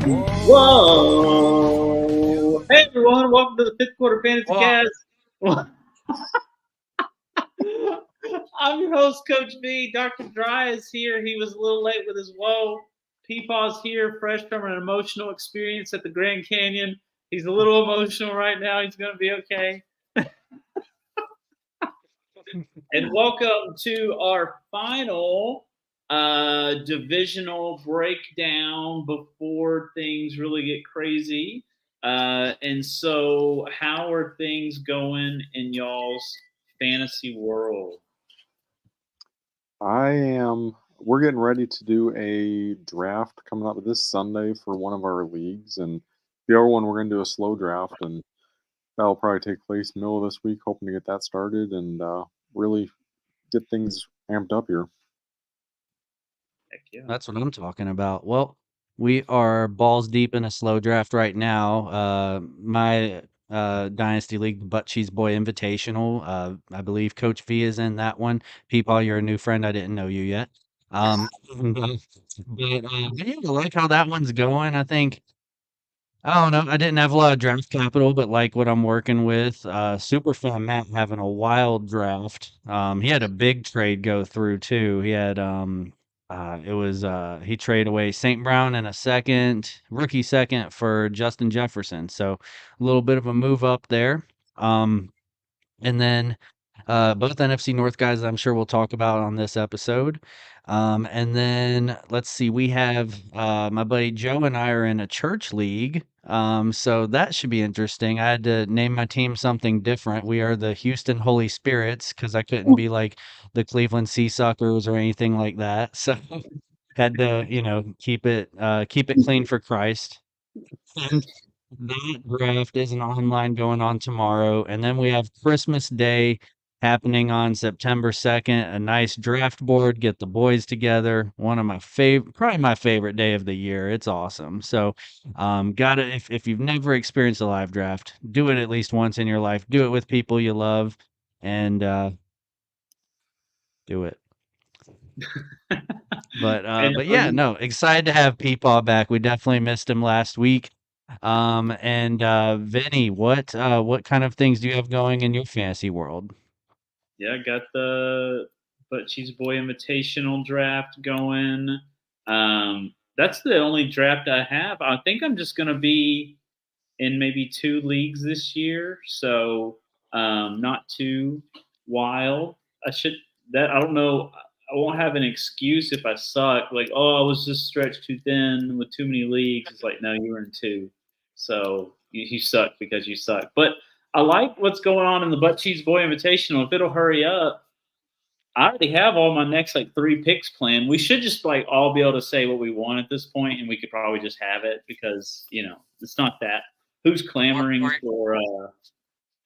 Whoa! Hey everyone, welcome to the fifth quarter fantasy Well, cast. I'm your host, Coach V. Dr. Dry is here. He was a little late with his whoa. Peepaw's here, fresh from an emotional experience at the Grand Canyon. He's a little emotional right now. He's going to be okay. And welcome to our final divisional breakdown before things really get crazy. And so, how are things going in y'all's fantasy world? We're getting ready to do a draft coming up this Sunday for one of our leagues. And the other one, we're going to do a slow draft. And that'll probably take place middle of this week, hoping to get that started and really get things amped up here. Heck yeah. that's what I'm talking about. Well, we are balls deep in a slow draft right now. My Dynasty League, the Butt Cheese Boy Invitational. I believe Coach V is in that one. Peepaw, you're a new friend. I didn't know you yet. But yeah, I like how that one's going. I think I don't know. I didn't have a lot of draft capital, but like what I'm working with. Superfan Matt having a wild draft. He had a big trade go through too. He traded away St. Brown in a rookie second for Justin Jefferson. So a little bit of a move up there. Um, and then both NFC North guys I'm sure we'll talk about on this episode. And then let's see, we have my buddy Joe and I are in a church league. So that should be interesting. I had to name my team something different. We are the Houston Holy Spirits because I couldn't be like the Cleveland Sea Suckers or anything like that. So had to, keep it clean for Christ. And that draft is an online going on tomorrow. And then we have Christmas Day happening on September 2nd. A nice draft board, get the boys together. One of my favorite, probably my favorite day of the year. It's awesome. So, if you've never experienced a live draft, do it at least once in your life. Do it with people you love and do it. And But yeah, no, excited to have Peepaw back. We definitely missed him last week. Vinny, what kind of things do you have going in your fantasy world? yeah, got the But Cheese Boy Invitational draft going. That's the only draft I have. I think I'm just going to be in maybe two leagues this year, so not too wild. I should that I don't know. I won't have an excuse if I suck. Like, oh, I was just stretched too thin with too many leagues. It's like, no, you were in two, so you suck because you suck. But I like what's going on in the Butt Cheese Boy Invitational. If it'll hurry up, I already have all my next like three picks planned. We should just like all be able to say what we want at this point, and we could probably just have it because it's not that. Who's Or, clamoring or for?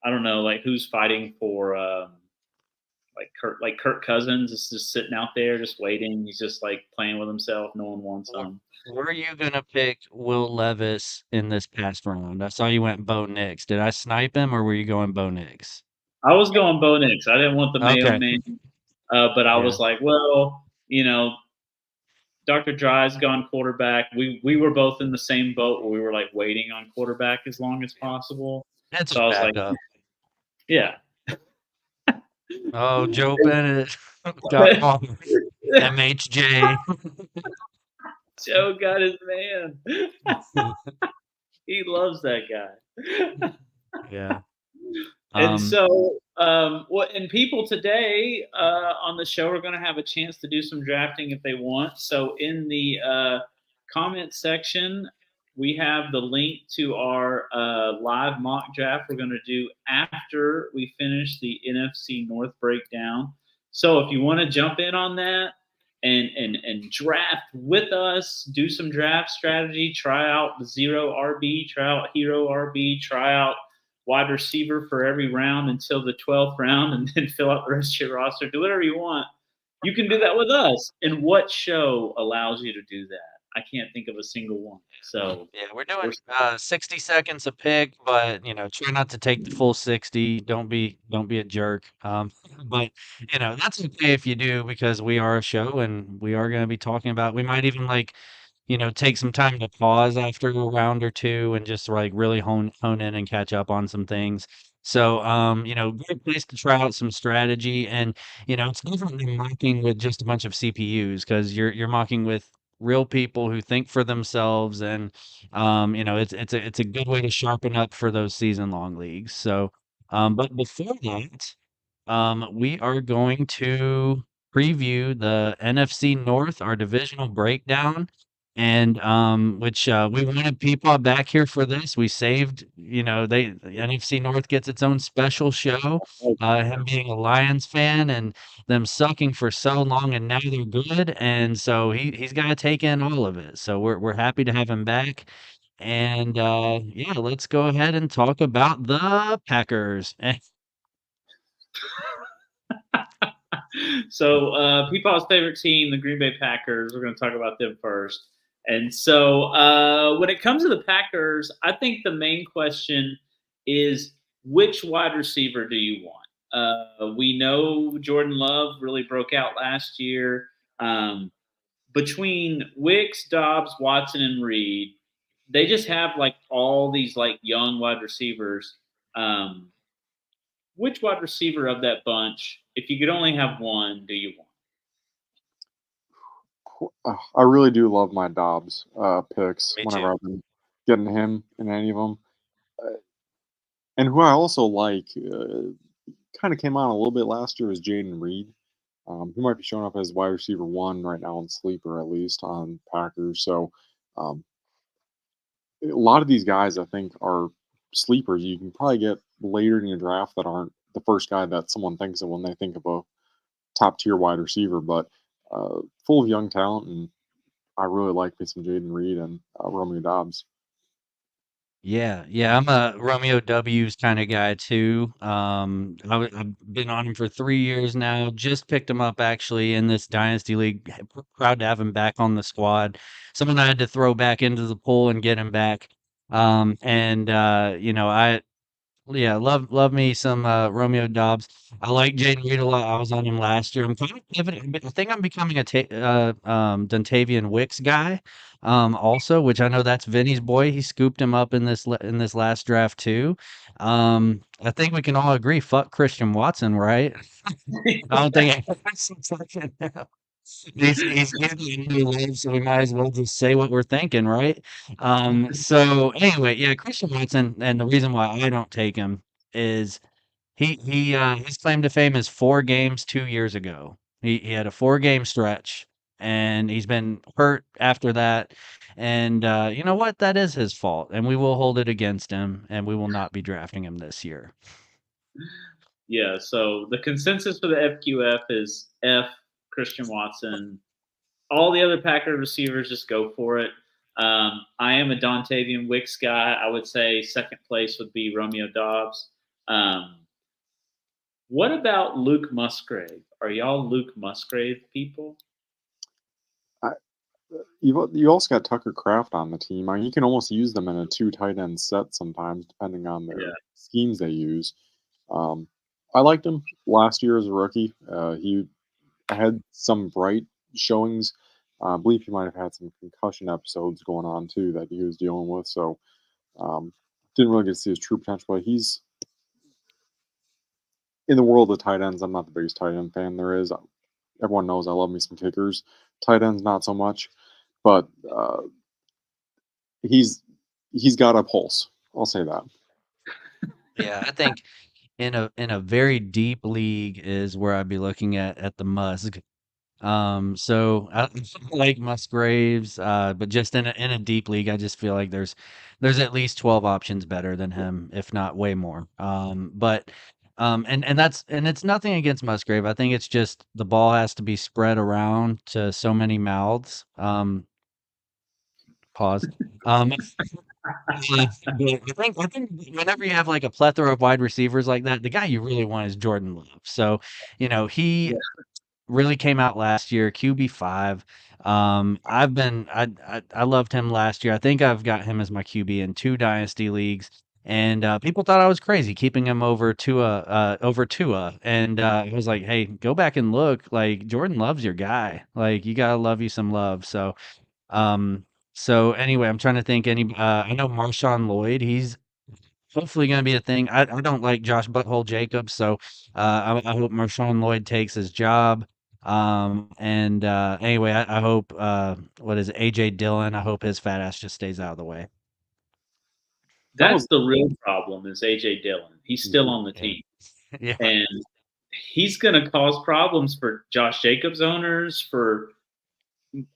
I don't know, like who's fighting for? Like Kirk Cousins is just sitting out there, just waiting. He's just like playing with himself. No one wants were, him. were you gonna pick Will Levis in this past round? I saw you went Bo Nix. Did I snipe him, or were you going Bo Nix? I was going Bo Nix. I didn't want the Mayo Okay, man, but I yeah, was like, well, Dr. Dry's gone quarterback. We were both in the same boat where we were like waiting on quarterback as long as possible. that's So a I was like, backup. yeah. Oh, Joe Bennett got called MHJ. Joe got his man. He loves that guy. Yeah. And Um, so, and people today on the show are going to have a chance to do some drafting if they want. So, in the comment section, we have the link to our live mock draft we're going to do after we finish the NFC North breakdown. So, if you want to jump in on that and draft with us, do some draft strategy, try out the zero RB, try out hero RB, try out wide receiver for every round until the 12th round and then fill out the rest of your roster. Do whatever you want. You can do that with us. And what show allows you to do that? I can't think of a single one. So yeah, we're doing we're 60 seconds a pick, but try not to take the full 60. Don't be a jerk. But that's okay if you do because we are a show and we are going to be talking about. We might even like take some time to pause after a round or two and just like really hone in and catch up on some things. So, great place to try out some strategy, and it's different than mocking with just a bunch of CPUs because you're mocking with real people who think for themselves, and it's a good way to sharpen up for those season long leagues. So, but before that, we are going to preview the NFC North, our divisional breakdown, and which we wanted Peepaw back here for this. We saved, the NFC North gets its own special show. Him being a Lions fan and them sucking for so long, and now they're good, and so he's got to take in all of it. So we're happy to have him back. And yeah, let's go ahead and talk about the Packers. So, Peepaw's favorite team, the Green Bay Packers. We're going to talk about them first. And so, when it comes to the Packers, I think the main question is which wide receiver do you want? We know Jordan Love really broke out last year. Between Wicks, Dobbs, Watson, and Reed, they just have like all these like young wide receivers. Um, which wide receiver of that bunch, if you could only have one, do you want? I really do love my Dobbs picks Me whenever too. I've been getting him in any of them. And who I also like, kind of came on a little bit last year, is Jaden Reed. He might be showing up as wide receiver one right now in sleeper, at least on Packers. So um, a lot of these guys, I think, are sleepers. You can probably get later in your draft that aren't the first guy that someone thinks of when they think of a top tier wide receiver, but full of young talent. And I really like me some Jaden Reed and Romeo Dobbs. Yeah, yeah, I'm a Romeo W's kind of guy too. I've been on him for 3 years now. Just picked him up actually in this dynasty league. Proud to have him back on the squad. Someone I had to throw back into the pool and get him back. And I yeah, love me some Romeo Dobbs. I like Jaden Reed a lot. I was on him last year. I'm kind of pivoting. I think I'm becoming a Dontavian Wicks guy. Also, which I know that's Vinny's boy. He scooped him up in in this last draft too. I think we can all agree. Fuck Christian Watson, right? I don't think anyone's fucking him. He's getting new love, so we might as well just say what we're thinking, right? So anyway, yeah, Christian Watson, and the reason why I don't take him is his claim to fame is 4 games 2 years ago. He had a 4 game stretch, and he's been hurt after that. And you know what? That is his fault, and we will hold it against him, and we will not be drafting him this year. Yeah, so the consensus for the FQF is F, Christian Watson. All the other Packer receivers just go for it. I am a Dontavian Wicks guy. I would say second place would be Romeo Dobbs. Um, what about Luke Musgrave? Are y'all Luke Musgrave people? I, you also got Tucker Kraft on the team. I mean, you can almost use them in a two tight end set sometimes, depending on their Yeah. schemes they use. Um, I liked him last year as a rookie. He had some bright showings. I believe he might have had some concussion episodes going on too that he was dealing with. So um, didn't really get to see his true potential. But he's in the world of tight ends. I'm not the biggest tight end fan there is. Everyone knows I love me some kickers. Tight ends, not so much. But he's got a pulse. I'll say that. Yeah, I think in a very deep league is where I'd be looking at the Musk. So I like Musgraves, but just in a deep league, I just feel like there's at least 12 options better than him, if not way more. But and it's nothing against Musgrave. I think it's just the ball has to be spread around to so many mouths. Pause. But I think whenever you have like a plethora of wide receivers like that, the guy you really want is Jordan Love. So, he Yeah. really came out last year, QB5. I loved him last year. I think I've got him as my QB in 2 dynasty leagues. And people thought I was crazy keeping him over Tua. And I was like, hey, go back and look. Like Jordan Love's your guy. Like you gotta love you some love. So So anyway, I'm trying to think I know Marshawn Lloyd, he's hopefully going to be a thing. I don't like Josh Butthole Jacobs, so I hope Marshawn Lloyd takes his job. And anyway, I hope what is it, AJ Dillon? I hope his fat ass just stays out of the way. That's the real problem is AJ Dillon. He's still on the Yeah. team, Yeah. and he's going to cause problems for Josh Jacobs owners.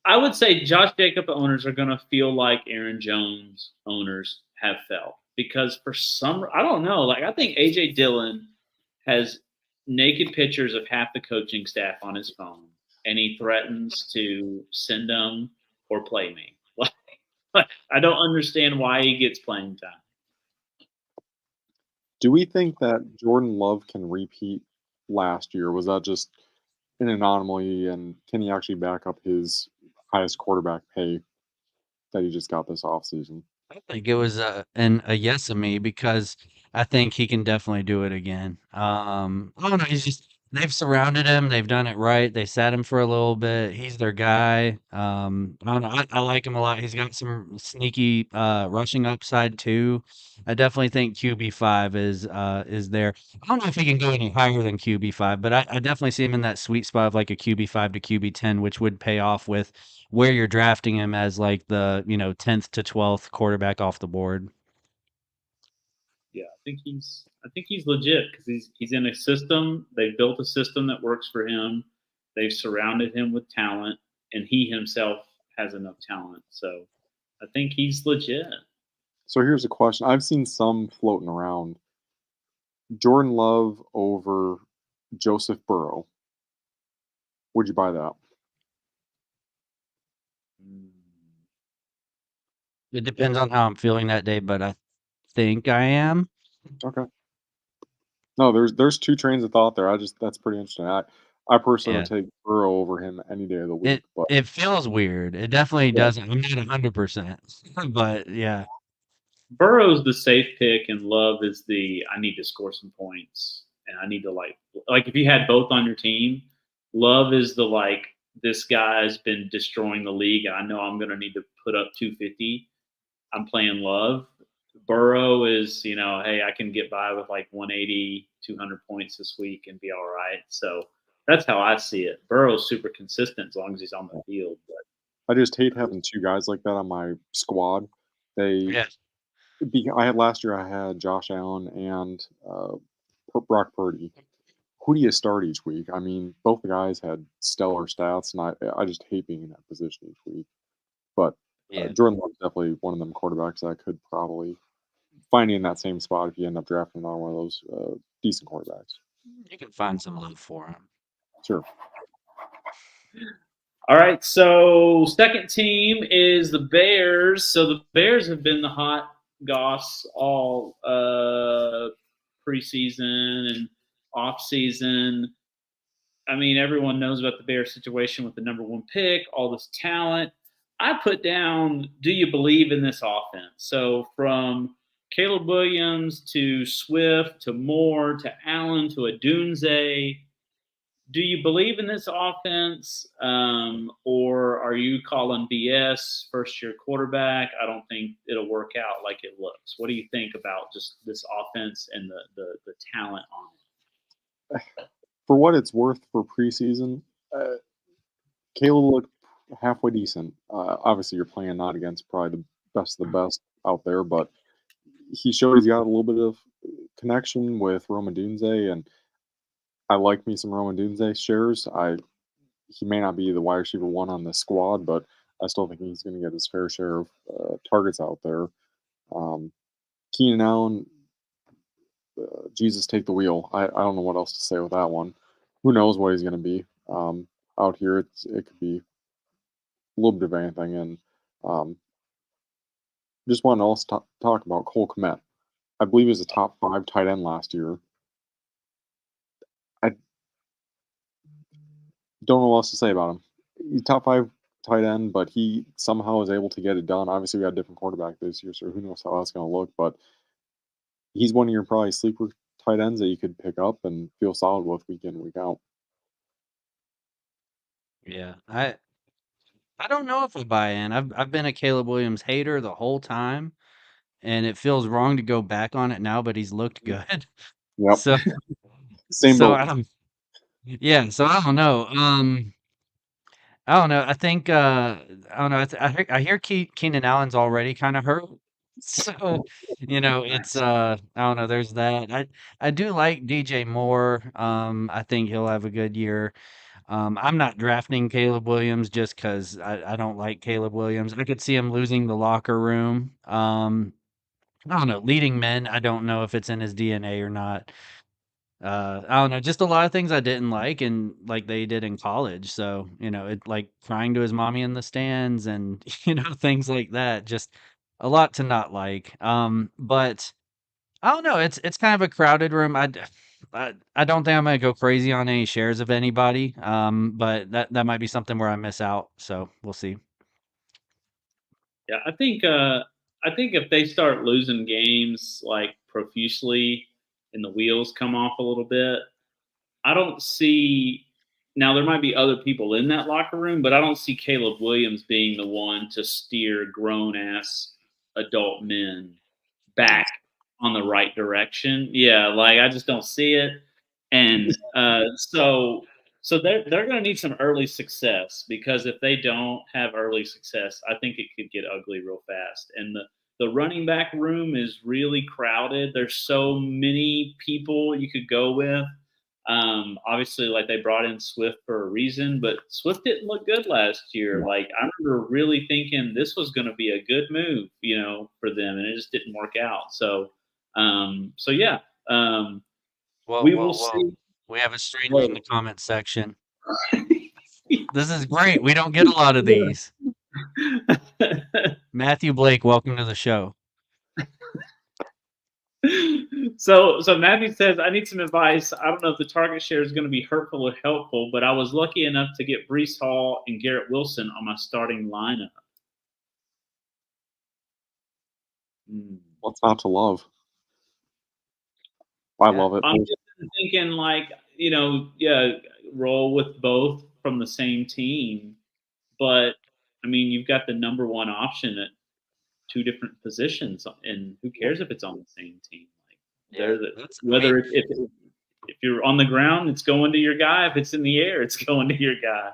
I would say Josh Jacob owners are going to feel like Aaron Jones owners have felt because for some I don't know, like I think AJ Dillon has naked pictures of half the coaching staff on his phone, and he threatens to send them or play me. Like, I don't understand why he gets playing time. Do we think that Jordan Love can repeat last year? Was that just an anomaly, and can he actually back up his highest quarterback pay that he just got this offseason? I think it was a yes of me because I think he can definitely do it again. I don't know. They've surrounded him. They've done it right. They sat him for a little bit. He's their guy. I don't know. I like him a lot. He's got some sneaky rushing upside too. I definitely think QB5 is there. I don't know if he can go any higher than QB5, but I definitely see him in that sweet spot of like a QB5 to QB10, which would pay off with where you're drafting him as like the 10th to 12th quarterback off the board. Yeah, I think he's legit because he's in a system. They've built a system that works for him. They've surrounded him with talent, and he himself has enough talent. So I think he's legit. So here's a question. I've seen some floating around. Jordan Love over Joseph Burrow. Would you buy that? It depends on how I'm feeling that day, but I think I am. Okay. No, there's two trains of thought there. That's pretty interesting. I personally Yeah. would take Burrow over him any day of the week, but It feels weird. It definitely yeah. doesn't. I'm not 100%, but yeah. Burrow's the safe pick, and Love is the I need to score some points, and I need to like if you had both on your team, Love is the like this guy's been destroying the league, and I know I'm going to need to put up 250. I'm playing Love. Burrow is, hey, I can get by with like 180, 200 points this week and be all right. So that's how I see it. Burrow's super consistent as long as he's on the field. But I just hate having two guys like that on my squad. They Yeah. I had last year. I had Josh Allen and Brock Purdy. Who do you start each week? I mean, both the guys had stellar stats, and I just hate being in that position each week. But Yeah. Jordan Love's definitely one of them quarterbacks that I could probably find in that same spot if you end up drafting another one of those decent quarterbacks. You can find some love for him. Sure. all right, so second team is the Bears. So the Bears have been the hot goss all preseason and off season. I mean, everyone knows about the Bears situation with the number one pick, all this talent. I put down, do you believe in this offense? So from Caleb Williams to Swift to Moore to Allen to Adunze, do you believe in this offense, or are you calling BS? First year quarterback, I don't think it'll work out like it looks. What do you think about just this offense and the talent on it? For what it's worth for preseason, Caleb looked halfway decent. Obviously, you're playing not against probably the best of the best out there, but he showed he's got a little bit of connection with Roma Dunze, and I like me some Roma Dunze shares. He may not be the wide receiver one on the squad, but I still think he's going to get his fair share of targets out there. Keenan Allen, Jesus, take the wheel. I don't know what else to say with that one. Who knows what he's going to be out here? It could be a little bit of anything. And just want to also talk about Cole Kmet. I believe he was a top 5 tight end last year. I don't know what else to say about him. He's top 5 tight end, but he somehow is able to get it done. Obviously, we got a different quarterback this year, so who knows how that's going to look. But he's one of your probably sleeper tight ends that you could pick up and feel solid with week in, week out. Yeah. I I don't know if I buy in. I've been a Caleb Williams hater the whole time, and it feels wrong to go back on it now, but he's looked good. Yep. So Same boat. yeah, so I don't know. I don't know. I think I don't know. I hear Keenan Allen's already kind of hurt, so it's I don't know. There's that. I do like DJ Moore. I think he'll have a good year. I'm not drafting Caleb Williams just because I don't like Caleb Williams. I could see him losing the locker room. I don't know. Leading men. I don't know if it's in his DNA or not. I don't know, just a lot of things I didn't like and like they did in college. So, it like crying to his mommy in the stands and, things like that. Just a lot to not like. But I don't know. It's kind of a crowded room. I don't think I'm gonna go crazy on any shares of anybody. But that might be something where I miss out. So we'll see. Yeah, I think if they start losing games like profusely and the wheels come off a little bit, I don't see. Now there might be other people in that locker room, but I don't see Caleb Williams being the one to steer grown ass adult men back on the right direction. Yeah, like I just don't see it. And so they're going to need some early success, because if they don't have early success, I think it could get ugly real fast. And the running back room is really crowded. There's so many people you could go with. Obviously, like they brought in Swift for a reason, but Swift didn't look good last year. Like I remember really thinking this was going to be a good move, for them, and it just didn't work out. So yeah, Well, we will well, well. see. We have a stranger in the comments section. This is great. We don't get a lot of these. Matthew Blake, welcome to the show. So Matthew says, I need some advice. I don't know if the target share is going to be hurtful or helpful, but I was lucky enough to get Breece Hall and Garrett Wilson on my starting lineup. What's not to love? I love it. I'm just thinking, like, roll with both from the same team. But, I mean, you've got the number one option at two different positions, and who cares if it's on the same team? If you're on the ground, it's going to your guy. If it's in the air, it's going to your guy.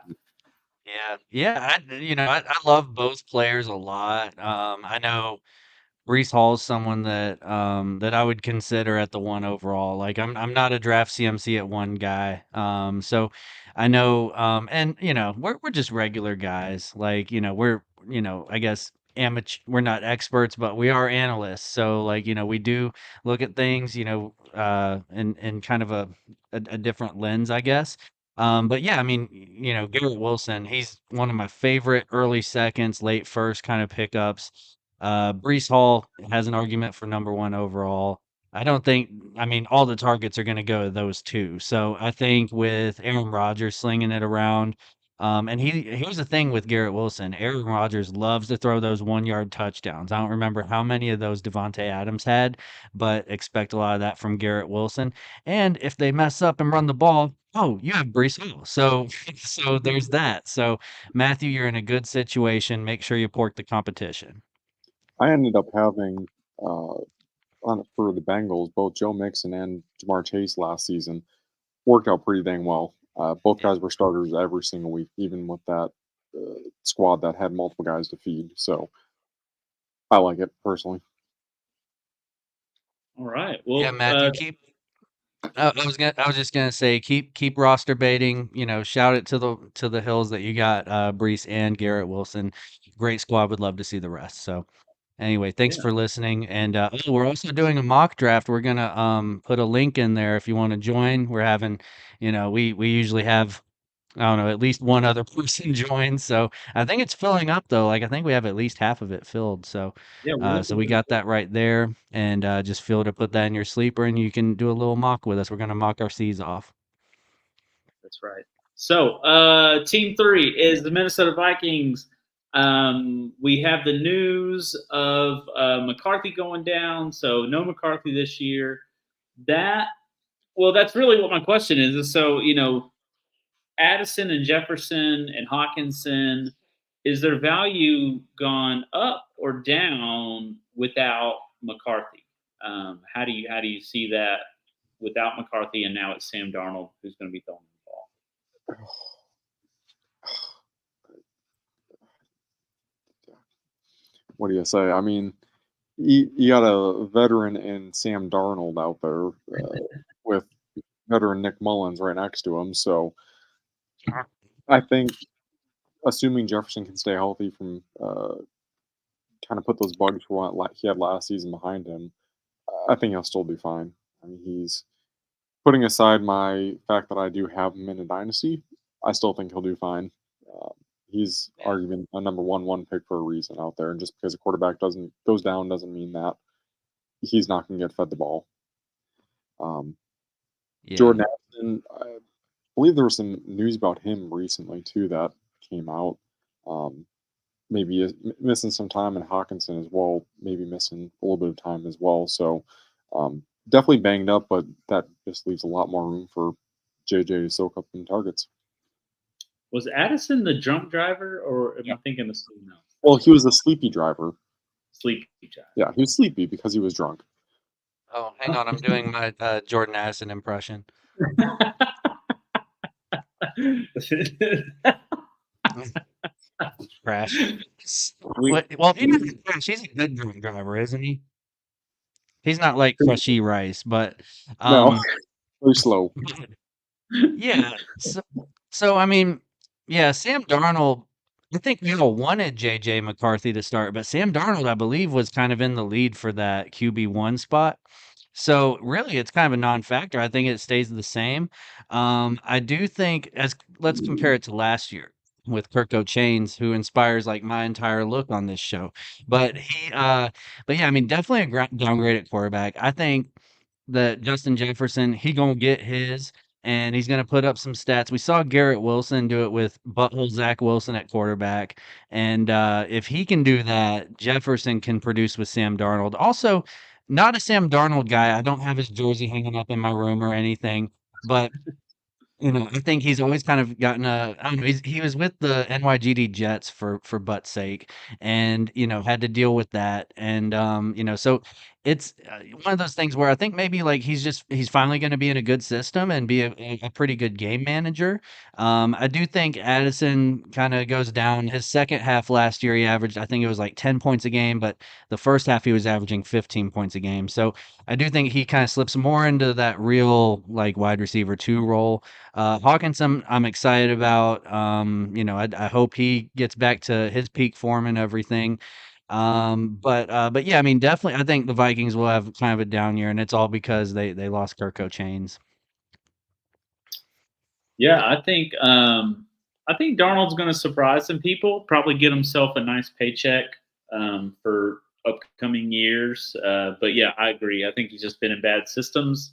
Yeah. I love both players a lot. I know Breece Hall is someone that I would consider at the one overall. Like I'm not a draft CMC at one guy. So I know and we're just regular guys. Like, we're I guess amateur, we're not experts, but we are analysts. So like, we do look at things, in kind of a different lens, I guess. But yeah, I mean, Garrett Wilson, he's one of my favorite early seconds, late first kind of pickups. Breece Hall has an argument for number one overall. I mean, all the targets are going to go to those two. So I think with Aaron Rodgers slinging it around, and here's the thing with Garrett Wilson. Aaron Rodgers loves to throw those 1 yard touchdowns. I don't remember how many of those Devontae Adams had, but expect a lot of that from Garrett Wilson. And if they mess up and run the ball, oh, you have Breece Hall. So, so there's that. So, Matthew, you're in a good situation. Make sure you pork the competition. I ended up having for the Bengals both Joe Mixon and Jamar Chase last season. Worked out pretty dang well. Both guys were starters every single week, even with that squad that had multiple guys to feed. So I like it personally. All right. Well, yeah, Matthew, I was just gonna say keep roster baiting. Shout it to the hills that you got Breece and Garrett Wilson. Great squad. Would love to see the rest. So anyway, thanks for listening. And we're also doing a mock draft. We're gonna put a link in there if you want to join. We're having, we usually have, I don't know, at least one other person join. So I think it's filling up though. Like I think we have at least half of it filled. So so we got that right there. And just feel to put that in your sleeper and you can do a little mock with us. We're gonna mock our C's off. That's right. So team 3 is the Minnesota Vikings. We have the news of McCarthy going down, so no McCarthy this year. That's really what my question is. So, Addison and Jefferson and Hawkinson, is their value gone up or down without McCarthy? How do you see that without McCarthy, and now it's Sam Darnold who's going to be throwing the ball? What do you say? I mean, you got a veteran in Sam Darnold out there with veteran Nick Mullins right next to him. So I think, assuming Jefferson can stay healthy from kind of put those bugs for what he had last season behind him, I think he'll still be fine. I mean, he's putting aside my fact that I do have him in a dynasty. I still think he'll do fine. Uh, he's Yeah. arguably a number one pick for a reason out there, and just because a quarterback doesn't goes down doesn't mean that he's not going to get fed the ball. Um, Yeah. Jordan Addison, I believe there was some news about him recently too that came out. Um, maybe missing some time, and Hawkinson as well, maybe missing a little bit of time as well. So definitely banged up, but that just leaves a lot more room for JJ to soak up in targets. Was Addison the drunk driver, or am I thinking of something else? Well, he was a sleepy driver. Sleepy driver. Yeah, he was sleepy because he was drunk. Oh, hang on. I'm doing my Jordan Addison impression. Crash. Well, he doesn't crash. He's a good drunk driver, isn't he? He's not like Crushy Rice, but No, very slow. yeah. So I mean, yeah, Sam Darnold. I think we all wanted JJ McCarthy to start, but Sam Darnold, I believe, was kind of in the lead for that QB1 spot. So really, it's kind of a non-factor. I think it stays the same. I do think, as let's compare it to last year with Kirko Chains, who inspires like my entire look on this show. But but yeah, I mean, definitely a downgrade at quarterback. I think that Justin Jefferson, he gonna get his, and he's gonna put up some stats. We saw Garrett Wilson do it with butthole Zach Wilson at quarterback, and if he can do that, Jefferson can produce with Sam Darnold. Also, not a Sam Darnold guy. I don't have his jersey hanging up in my room or anything, but I think he's always kind of gotten I don't know, he was with the NYGD Jets for butt's sake, and, had to deal with that, and, so it's, one of those things where I think maybe, like, he's finally gonna be in a good system and be a pretty good game manager. I do think Addison kinda goes down. His second half last year, he averaged, I think it was, like, 10 points a game, but the first half, he was averaging 15 points a game, so I do think he kinda slips more into that real, like, wide receiver 2 role. Hawkinson, I'm excited about. I hope he gets back to his peak form and everything. But yeah, I mean, definitely, I think the Vikings will have kind of a down year, and it's all because they lost Kirko Chains. Yeah, I think Darnold's going to surprise some people. Probably get himself a nice paycheck for upcoming years. But yeah, I agree. I think he's just been in bad systems,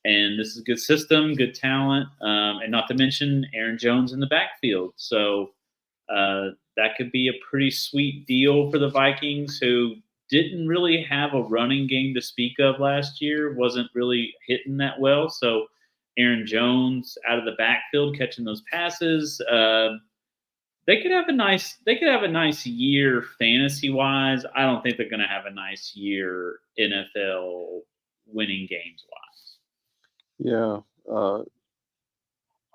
and this is a good system, good talent, and not to mention Aaron Jones in the backfield. So that could be a pretty sweet deal for the Vikings, who didn't really have a running game to speak of last year. Wasn't really hitting that well. So Aaron Jones out of the backfield catching those passes. They could have a nice year fantasy wise. I don't think they're going to have a nice year NFL winning games wise. Yeah,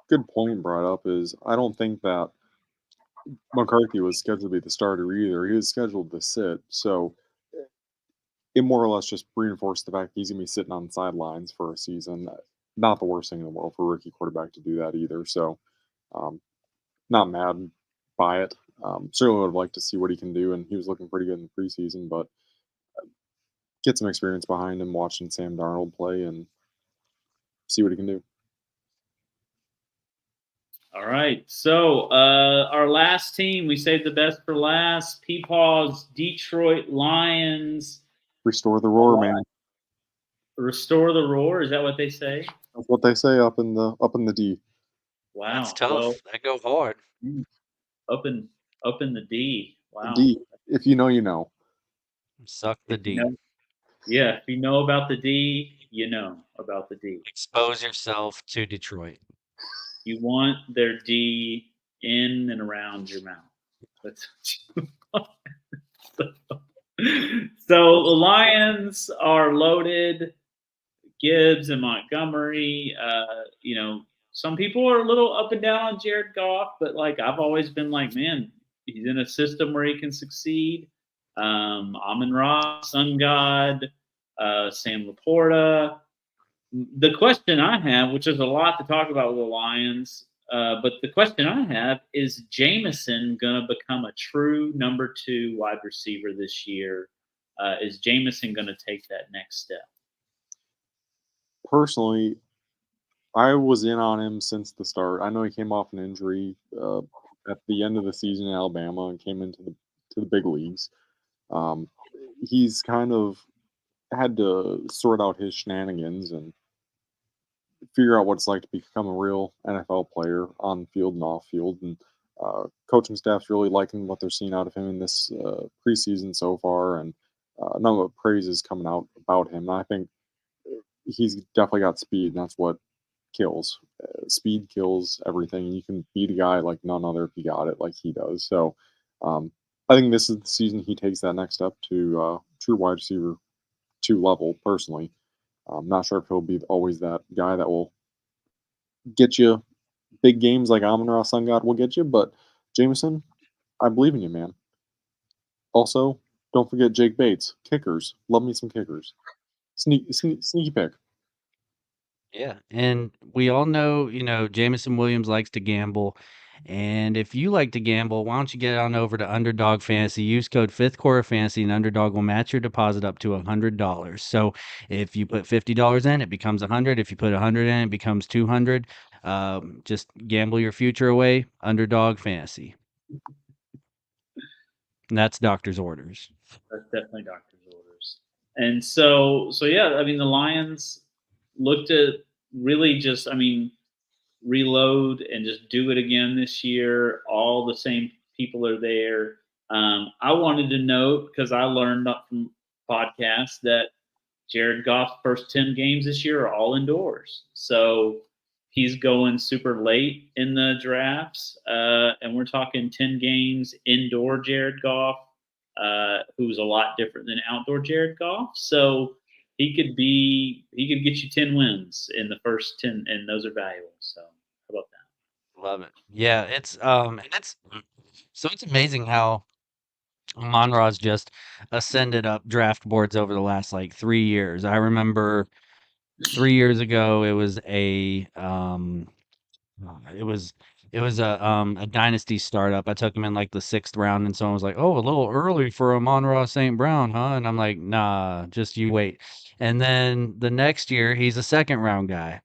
good point brought up is I don't think that McCarthy was scheduled to be the starter either. He was scheduled to sit, so it more or less just reinforced the fact he's going to be sitting on the sidelines for a season. Not the worst thing in the world for a rookie quarterback to do that either. So, um, not mad by it. Certainly would have liked to see what he can do, and he was looking pretty good in the preseason. But get some experience behind him, watching Sam Darnold play, and see what he can do. All right. So our last team, we saved the best for last. Peepaw's Detroit Lions. Restore the roar, man. Restore the roar. Is that what they say? That's what they say up in the D. Wow. That's tough. Well, That go hard. up in the D. Wow. D. If you know, you know. Suck the D. Yeah. If you know about the D, you know about the D. Expose yourself to Detroit. You want their D in and around your mouth. That's so the Lions are loaded. Gibbs and Montgomery. Some people are a little up and down on Jared Goff, but like I've always been like, man, he's in a system where he can succeed. Amon-Ra, Sun God, Sam Laporta. The question I have, which is a lot to talk about with the Lions, but the question I have is Jameson going to become a true number 2 wide receiver this year? Is Jameson going to take that next step? Personally, I was in on him since the start. I know he came off an injury at the end of the season in Alabama and came into the big leagues. Um, he's kind of had to sort out his shenanigans and figure out what it's like to become a real NFL player on the field and off field. And coaching staff's really liking what they're seeing out of him in this preseason so far, and none of the praise is coming out about him. And I think he's definitely got speed, and that's what kills. Speed kills everything. You can beat a guy like none other if you got it like he does. So I think this is the season he takes that next step to true wide receiver 2 level. Personally, I'm not sure if he'll be always that guy that will get you big games like Amon-Ra Sun God will get you, but Jameson, I believe in you, man. Also, don't forget Jake Bates, kickers. Love me some kickers. Sneaky pick. Yeah, and we all know, Jameson Williams likes to gamble. And if you like to gamble, why don't you get on over to Underdog Fantasy? Use code 5th Quarter Fantasy, and Underdog will match your deposit up to $100. So if you put $50 in, it becomes 100. If you put 100 in, it becomes 200. Just gamble your future away. Underdog Fantasy. And that's doctor's orders. That's definitely doctor's orders. And so yeah, I mean the Lions looked at really just, reload and just do it again this year. All the same people are there. I wanted to note, because I learned up from podcasts, that Jared Goff's first 10 games this year are all indoors. So he's going super late in the drafts. And we're talking 10 games indoor Jared Goff, who's a lot different than outdoor Jared Goff. So he could get you 10 wins in the first 10, and those are valuable. So how about that? Love it. Yeah, it's it's amazing how Monroe's just ascended up draft boards over the last like 3 years. I remember 3 years ago it was it was a dynasty startup. I took him in like the 6th round, and someone was like, "Oh, a little early for a Monroe St. Brown, huh?" And I'm like, "Nah, just you wait." And then the next year he's a 2nd round guy.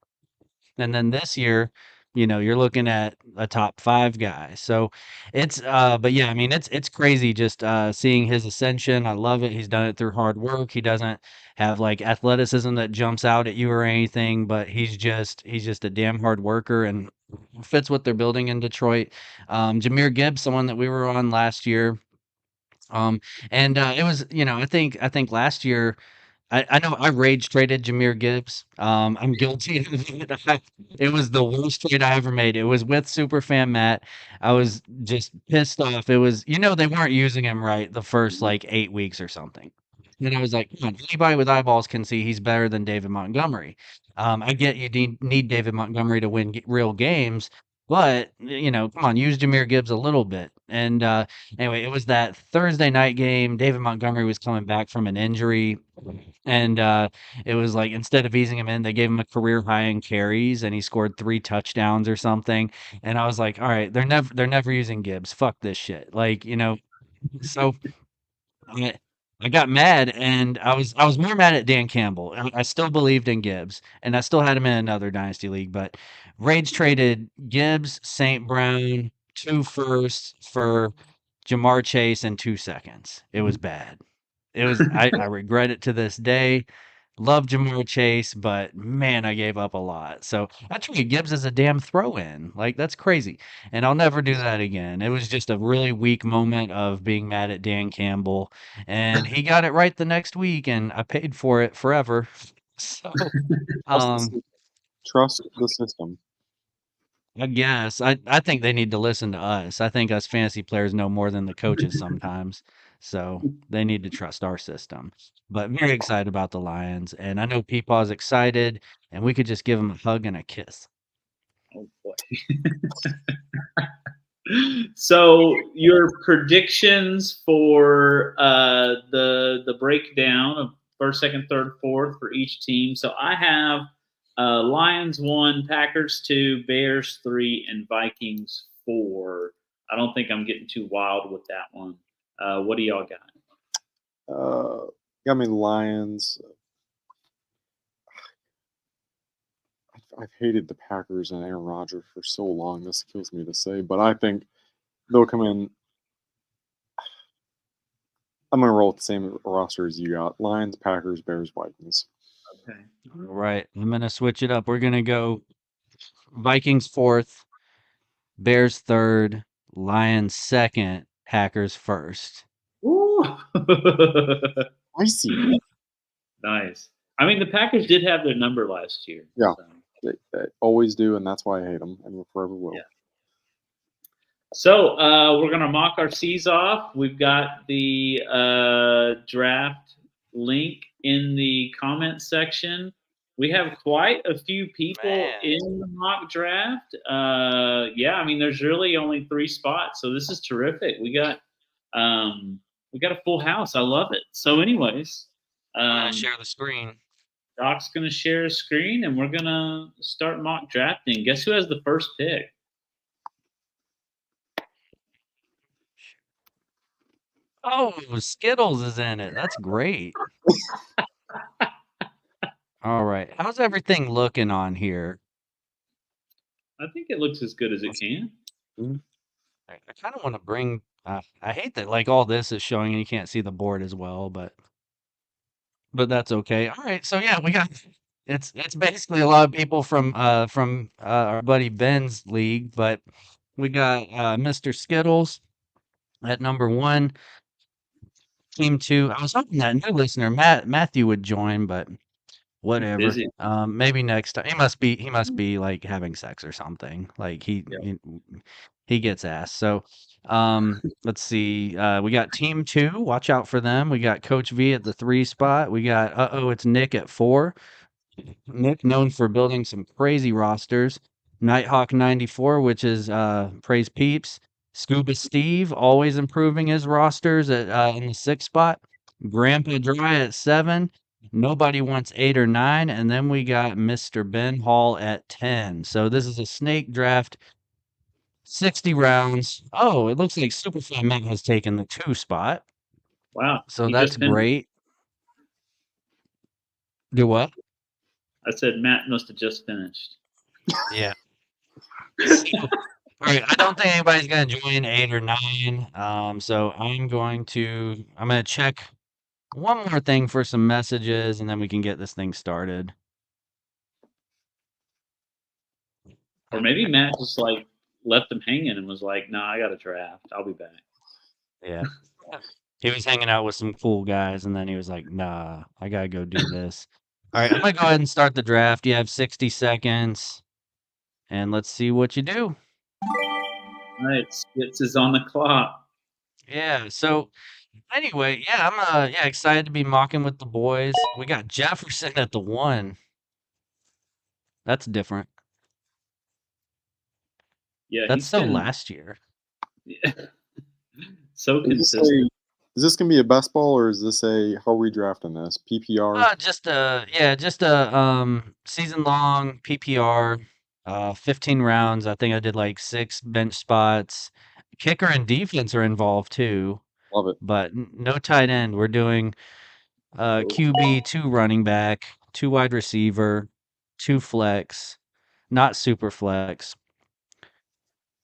And then this year, you're looking at a top 5 guy. So but yeah, I mean, it's crazy just seeing his ascension. I love it. He's done it through hard work. He doesn't have like athleticism that jumps out at you or anything, but he's just a damn hard worker and fits what they're building in Detroit. Jahmyr Gibbs, someone that we were on last year. Um, and it was, I think last year I know I rage traded Jahmyr Gibbs. I'm guilty of it. It was the worst trade I ever made. It was with Superfan Matt. I was just pissed off. It was, they weren't using him right the first like 8 weeks or something. And I was like, come on, anybody with eyeballs can see he's better than David Montgomery. I get you need David Montgomery to win real games, but come on, use Jahmyr Gibbs a little bit. And anyway, it was that Thursday night game. David Montgomery was coming back from an injury. And it was like instead of easing him in, they gave him a career high in carries, and he scored 3 touchdowns or something. And I was like, all right, they're never using Gibbs. Fuck this shit. Like, so I, I got mad, and I was more mad at Dan Campbell. I still believed in Gibbs, and I still had him in another dynasty league, but Rage traded Gibbs, St. Brown, 2 firsts for Jamar Chase and 2 seconds. It was bad. I regret it to this day. Love Jamar Chase, but man, I gave up a lot. So I treated Gibbs as a damn throw-in. Like, that's crazy. And I'll never do that again. It was just a really weak moment of being mad at Dan Campbell. And he got it right the next week, and I paid for it forever. So, Trust the, um, trust the system. I guess. I think they need to listen to us. I think us fantasy players know more than the coaches sometimes. So they need to trust our system. But very excited about the Lions. And I know Peepaw's excited, and we could just give him a hug and a kiss. Oh boy. So your predictions for the breakdown of first, second, third, fourth for each team. So I have Lions 1, Packers 2, Bears 3, and Vikings 4. I don't think I'm getting too wild with that one. What do y'all got? Got me Lions. I've hated the Packers and Aaron Rodgers for so long. This kills me to say, but I think they'll come in. I'm going to roll with the same roster as you got: Lions, Packers, Bears, Vikings. Okay. All right. I'm going to switch it up. We're going to go Vikings 4th, Bears 3rd, Lions 2nd, Packers 1st. Ooh. I see. Nice. I mean, the Packers did have their number last year. Yeah. So. They always do, and that's why I hate them, and forever will. Yeah. So we're going to mock our C's off. We've got the draft link in the comment section. We have quite a few people in the mock draft. Yeah, I mean, there's really only 3 spots, so this is terrific. We got a full house. I love it. So, anyways, I'm going to share the screen. Doc's going to share a screen, and we're going to start mock drafting. Guess who has the first pick? Oh, Skittles is in it. That's great. All right. How's everything looking on here? I think it looks as good as it can. I kind of want to bring. I hate that like all this is showing and you can't see the board as well, but that's okay. All right. So yeah, we got. It's basically a lot of people from our buddy Ben's league, but we got Mr. Skittles at number 1. Team 2. I was hoping that new listener Matthew would join, but whatever. Busy. Maybe next time. He must be like having sex or something. Like he gets asked. So let's see. We got team 2. Watch out for them. We got Coach V at the 3 spot. We got it's Nick at 4. Nick, known for building some crazy rosters. Nighthawk 94, which is Praise Peeps. Scuba Steve, always improving his rosters at in the 6th spot. Grandpa Dry at 7. Nobody wants 8 or 9. And then we got Mr. Ben Hall at 10. So this is a snake draft. 60 rounds. Oh, it looks like Superfly Matt has taken the 2 spot. Wow. So that's great. Do what? I said Matt must have just finished. Yeah. All right. I don't think anybody's going to join 8 or 9. So I'm going to check one more thing for some messages, and then we can get this thing started. Or maybe Matt just like left them hanging and was like, "Nah, I got a draft. I'll be back." Yeah. He was hanging out with some cool guys, and then he was like, "Nah, I gotta go do this." All right, I'm gonna go ahead and start the draft. You have 60 seconds, and let's see what you do. All right, Spitz is on the clock. Yeah. So anyway, yeah, I'm excited to be mocking with the boys. We got Jefferson at the 1. That's different. Yeah, that's so last year. Yeah. So consistent. Is this gonna be a best ball or is this a how are we drafting this? PPR? Just a season long PPR. 15 rounds. I think I did like 6 bench spots. Kicker and defense are involved too. Love it. But no tight end. We're doing QB, 2 running back, 2 wide receiver, 2 flex, not super flex.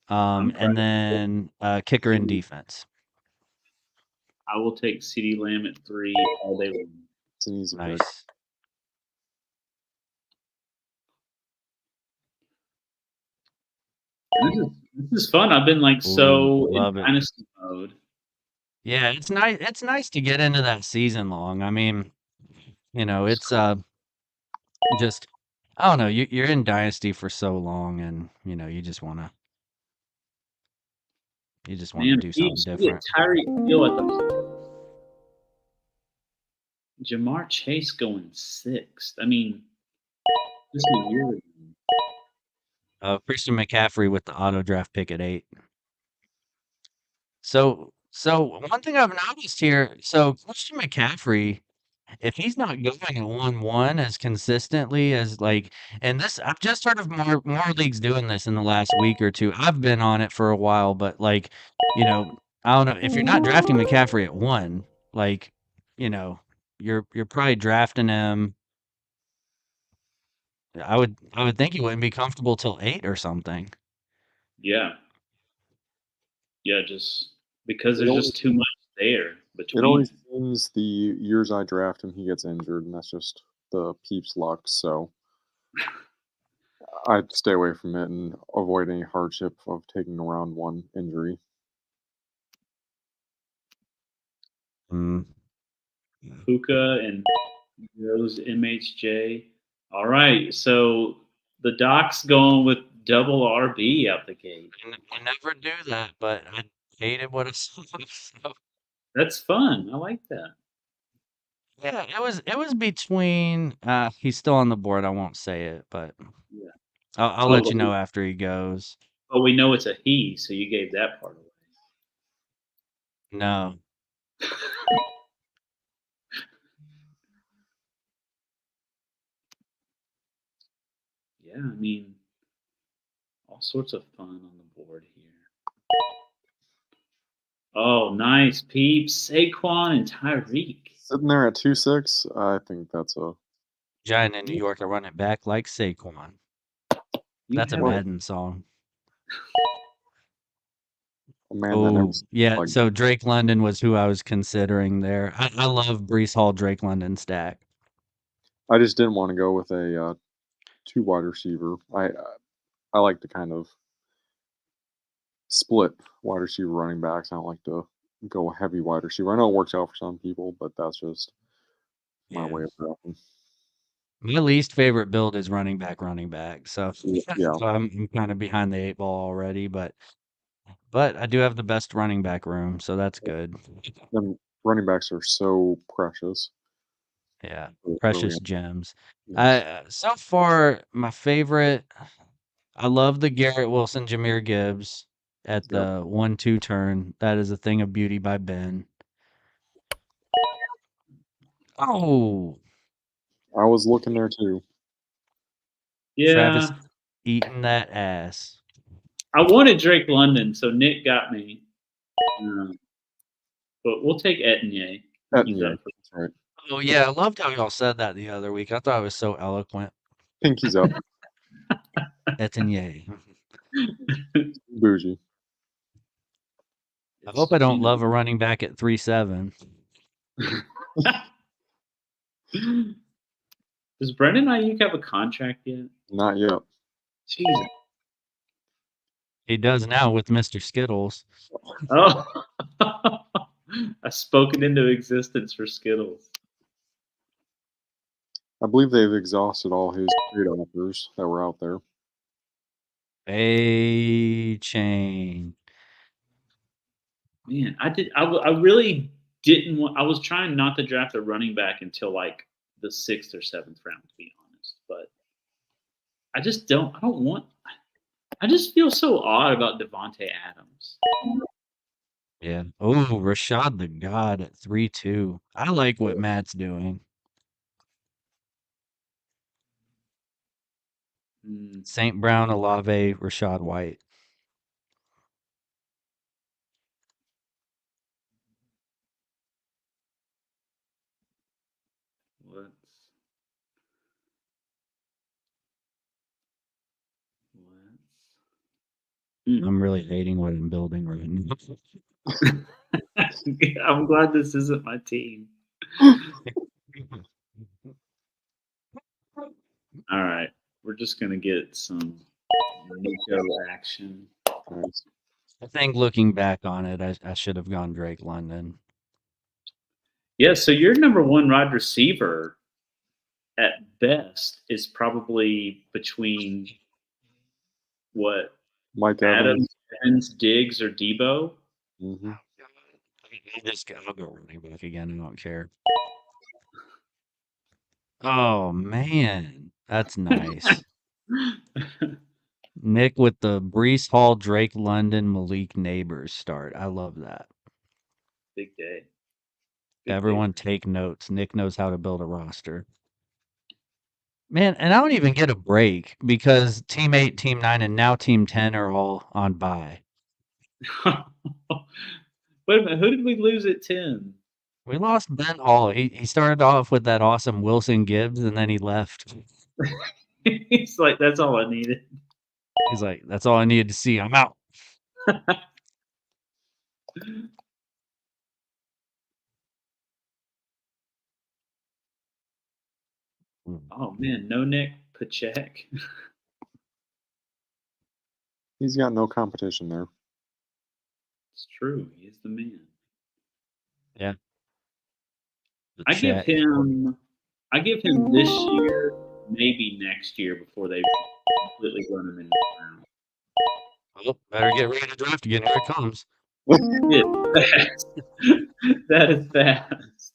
And then kicker and defense. I will take CeeDee Lamb at 3 all day long. It's an easy nice. pick. This is fun. I've been like so in dynasty mode. Yeah, it's nice. It's nice to get into that season long. I mean, it's just I don't know. You're in Dynasty for so long, and you just wanna Man, do something Peeps, we get different. Tyreek Hill at the Jamar Chase going sixth. I mean, just a year ago. Christian McCaffrey with the auto draft pick at 8. So one thing I've noticed here, so Christian McCaffrey, if he's not going at 1-1 as consistently as and this I've just heard of more leagues doing this in the last week or two. I've been on it for a while, but you know, I don't know if you're not drafting McCaffrey at 1, like, you know, you're probably drafting him. I would think you wouldn't be comfortable till 8 or something. Yeah. Yeah, just because It there's always, just too much there it between. always seems the years I draft him, he gets injured, and that's just the Peeps luck. So I'd stay away from it and avoid any hardship of taking a round 1 injury. Mm. Puka and Rose MHJ. All right, so the Doc's going with double RB out the gate. I never do that, but I hated what I saw. So, That's fun. I like that. yeah, it was between. He's still on the board. I won't say it, but Yeah. I'll Oh, let you know after he goes. but we know it's a he, so you gave that part away. No, Yeah, I mean, all sorts of fun on the board here. Oh, nice, Peeps, Saquon and Tyreek. Sitting there at 2-6, I think that's a Giant in New York are running back like Saquon. You That's a have Madden song. man that never Oh, yeah. like. So Drake London was who I was considering there. I love Brees Hall, Drake London stack. I just didn't want to go with a 2 wide receiver. I like to kind of split wide receiver running backs. I don't like to go heavy wide receiver. I know it works out for some people, but that's just my Yeah. way of drafting. My least favorite build is running back. So, Yeah, so I'm kind of behind the 8 ball already, but I do have the best running back room, so that's good. then running backs are so precious. Yeah, Early precious on. gems. Yes. So far, my favorite, I love the Garrett Wilson, Jahmyr Gibbs at Yep. the 1-2 turn. That is a thing of beauty by Ben. Oh, I was looking there too. Travis Yeah, eating that ass. I wanted Drake London, so Nick got me. But we'll take Etienne. He's Yeah, up for that's right. Oh yeah, I loved how y'all said that the other week. I thought it was so eloquent. Pinky's up. Etienne. Bougie. I hope I don't love a running back at 3-7. Does Brendan Ayuk have a contract yet? Not yet. Jesus. He does now with Mr. Skittles. Oh. I spoke it into existence for Skittles. I believe they've exhausted all his trade offers that were out there. A-chain. Man, I really didn't want. I was trying not to draft a running back until like the 6th or 7th round, to be honest. But I just don't. I don't want. I just feel so odd about Devontae Adams. Yeah. Oh, Rashad the God at 3-2. I like what Matt's doing. St. Brown, Olave, Rashad White. I'm really hating what I'm building right now. I'm glad this isn't my team. All right, we're just gonna get some Nico action. Nice. I think looking back on it, I should have gone Drake London. Yeah, so you're number one wide receiver. at best is probably between what Mike Adams, Evans. Evans, Diggs, or Debo. Hmm. I'll go running back again. I don't care. Oh man, that's nice. Nick with the Brees Hall, Drake London, Malik Neighbors start. I love that. Big day. Big Everyone day. take notes. Nick knows how to build a roster. Man, and I don't even get a break because Team 8, Team 9, and now Team 10 are all on bye. Wait a minute, who did we lose at 10? We lost Ben Hall. He started off with that awesome Wilson Gibbs, and then he left. He's like, that's all I needed. He's like, that's all I needed to see. I'm out. Oh man, no Nick Pachek. He's got no competition there. It's true. He's the man. Yeah. The I give check. him this year, maybe next year before they completely run him into the ground. Well, better get ready to draft again. Here it comes. It's fast. That is fast.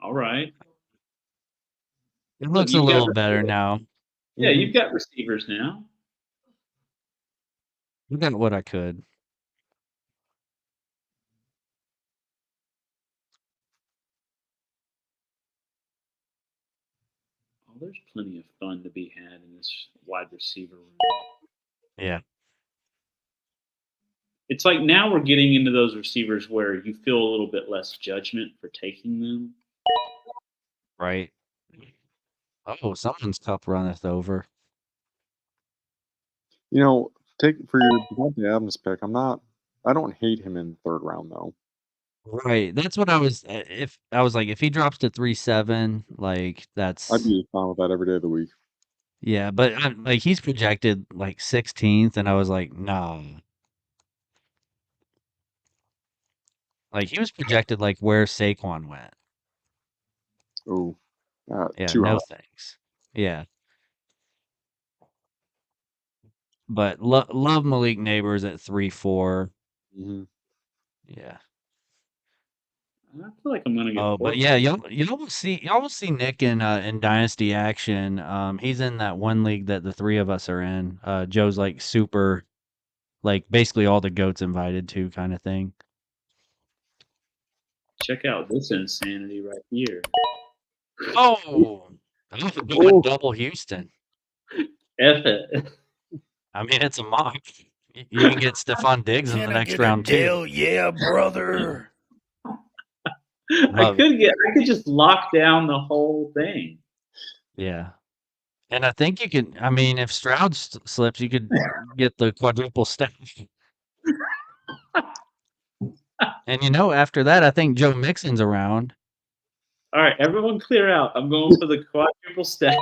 All right. It looks a you've got little better now. Yeah, Mhm. you've got receivers now. I got what I could. Oh, there's plenty of fun to be had in this wide receiver room. Yeah. It's like now we're getting into those receivers where you feel a little bit less judgment for taking them. Right. Oh, someone's cup runneth over. You know, take for your Devontae Adams pick. I don't hate him in the third round though. Right. That's what I was. If I was like, if he drops to 3.7, like I'd that's be fine with that every day of the week. yeah. But like he's projected like 16th, and I was like, no. Like he was projected like where Saquon went. Oh, Yeah. too high. No thanks. Yeah. But love Malik Neighbors at 3.4. Hmm. Yeah. I feel like I'm gonna get Oh, but forced. yeah, y'all will see Nick in Dynasty action. He's in that one league that the three of us are in. Joe's like super, like basically all the goats invited to kind of thing. Check out this insanity right here. Oh, I'm going Oh, double Houston. F it. I mean, it's a mock. You can get Stephon Diggs in the Can I next get a round too. deal? Yeah, brother. I Love it. could just lock down the whole thing. Yeah. And I think you can. I mean, if Stroud slips, you could get the quadruple stack. And after that, I think Joe Mixon's around. All right, everyone clear out. I'm going for the quadruple stack.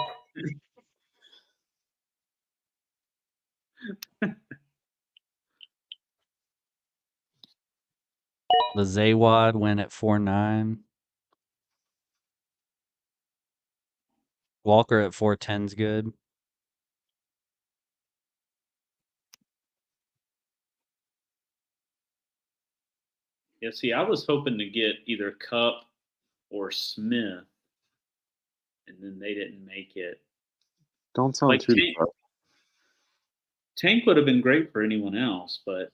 The Zaywad went at 4.9. Walker at 4.10's good. Yeah, see, I was hoping to get either Cup or Smith, and then they didn't make it. don't sound Like too Tank, depressed. Tank would have been great for anyone else, but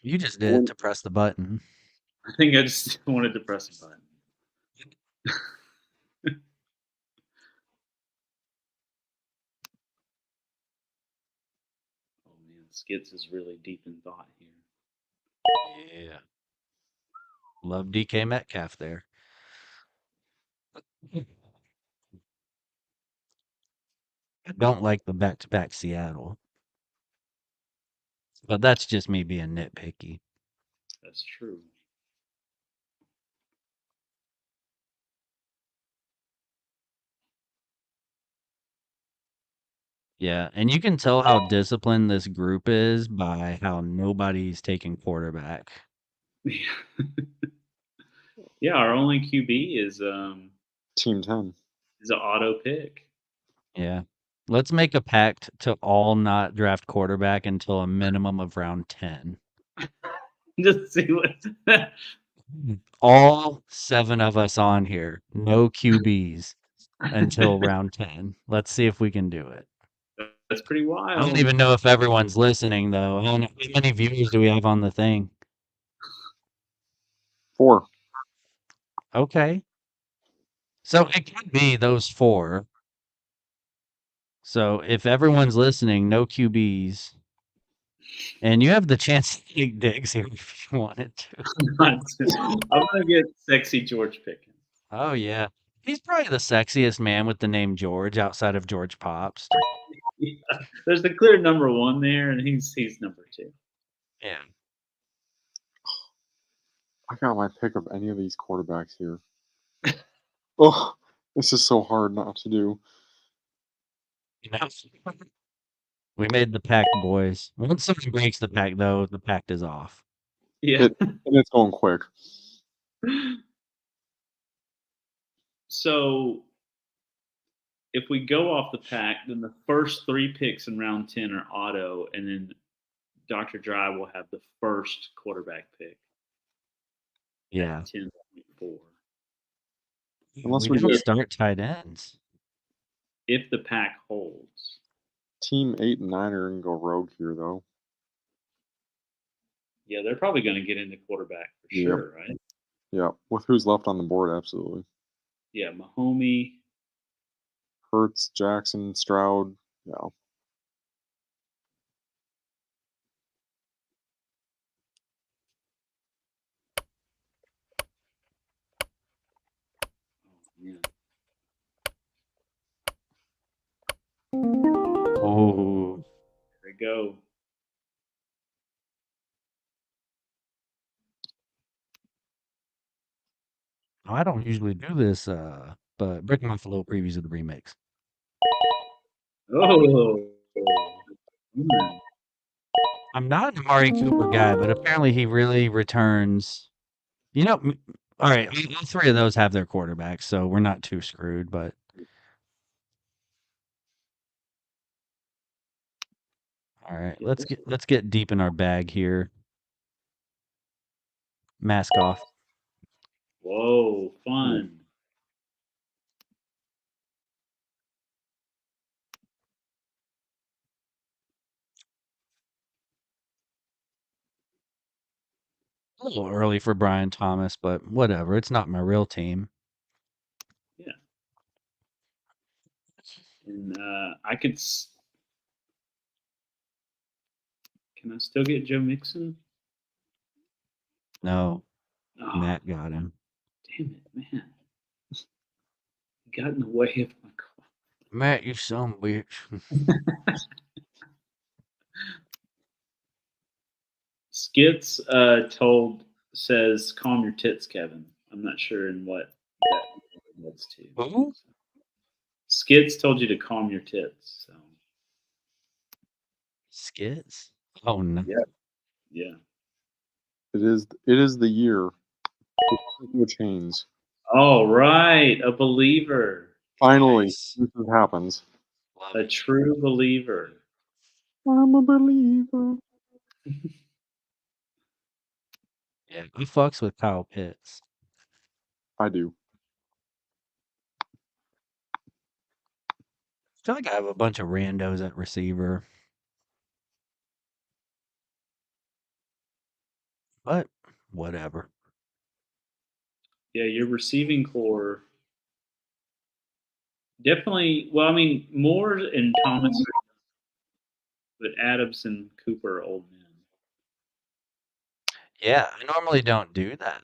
You just did it to press the button. I think I just wanted to press a button. Oh man, Skits is really deep in thought here. Yeah. Love DK Metcalf there. I don't like the back-to-back Seattle. But that's just me being nitpicky. That's true. Yeah, and you can tell how disciplined this group is by how nobody's taking quarterback. Yeah, our only QB Team 10. is an auto pick. Yeah. Let's make a pact to all not draft quarterback until a minimum of round 10. Just see what. All 7 of us on here, no QBs until round 10. Let's see if we can do it. That's pretty I wild. don't even know if everyone's listening, though. I don't know. How many viewers do we have on the thing? 4. Okay. So it could be those 4. So if everyone's listening, no QBs. And you have the chance to take Diggs here if you wanted to. I'm gonna get sexy George Pickens. Oh, yeah. He's probably the sexiest man with the name George outside of George Pops. Yeah. There's the clear number 1 there, and he's number 2. Yeah. I got my pick of any of these quarterbacks here. Oh, this is so hard not to do. You know? We made the pact, boys. Once someone breaks the pact, though, the pact is off. Yeah. And it's going quick. So if we go off the pack, then the first 3 picks in round 10 are auto, and then Dr. Dry will have the first quarterback pick. Yeah. 10.4. Unless we we don't get start tight ends. If the pack holds. Team 8 and 9 are going to go rogue here, though. Yeah, they're probably going to get into quarterback for Yep. sure, right? Yeah, with who's left on the board, absolutely. Yeah, Mahomey. Hurts, Jackson, Stroud. Yeah. Yeah. Oh. There we go. I don't usually do this, but breaking off a little previews of the remakes. Oh. I'm not an Amari Cooper guy, but apparently he really returns. You know, all right, all 3 of those have their quarterbacks, so we're not too screwed, but all right, let's get deep in our bag here. Mask off. Whoa, fun. A little early for Brian Thomas, but whatever. It's not my real team. Yeah. And I could. Can I still get Joe Mixon? No, Oh, Matt got him. damn it, man. Got in the way of my call. Matt, you son of a bitch. Skits says calm your tits, Kevin. I'm not sure in what that relates to. Who? Skits told you to calm your tits. So Skits? Oh no. yeah. It is the year. No chains. All right, a believer, Finally, Nice. this happens. Love a it. true believer. I'm a believer. Yeah, who fucks with Kyle Pitts? I do. I feel like I have a bunch of randos at receiver. But whatever. Yeah, your receiving core definitely. Well, I mean, Moore and Thomas, but Adams and Cooper are old men. Yeah, I normally don't do that.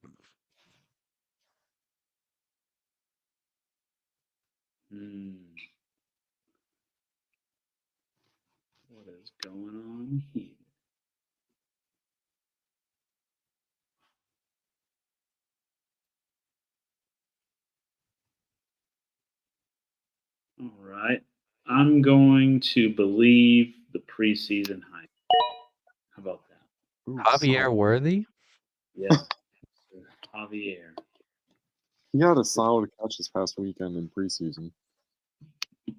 What is going on here? All right. I'm going to believe the preseason hype. How about that? Ooh, Javier solid. Worthy? Yes, Javier. He had a solid catch this past weekend in preseason. I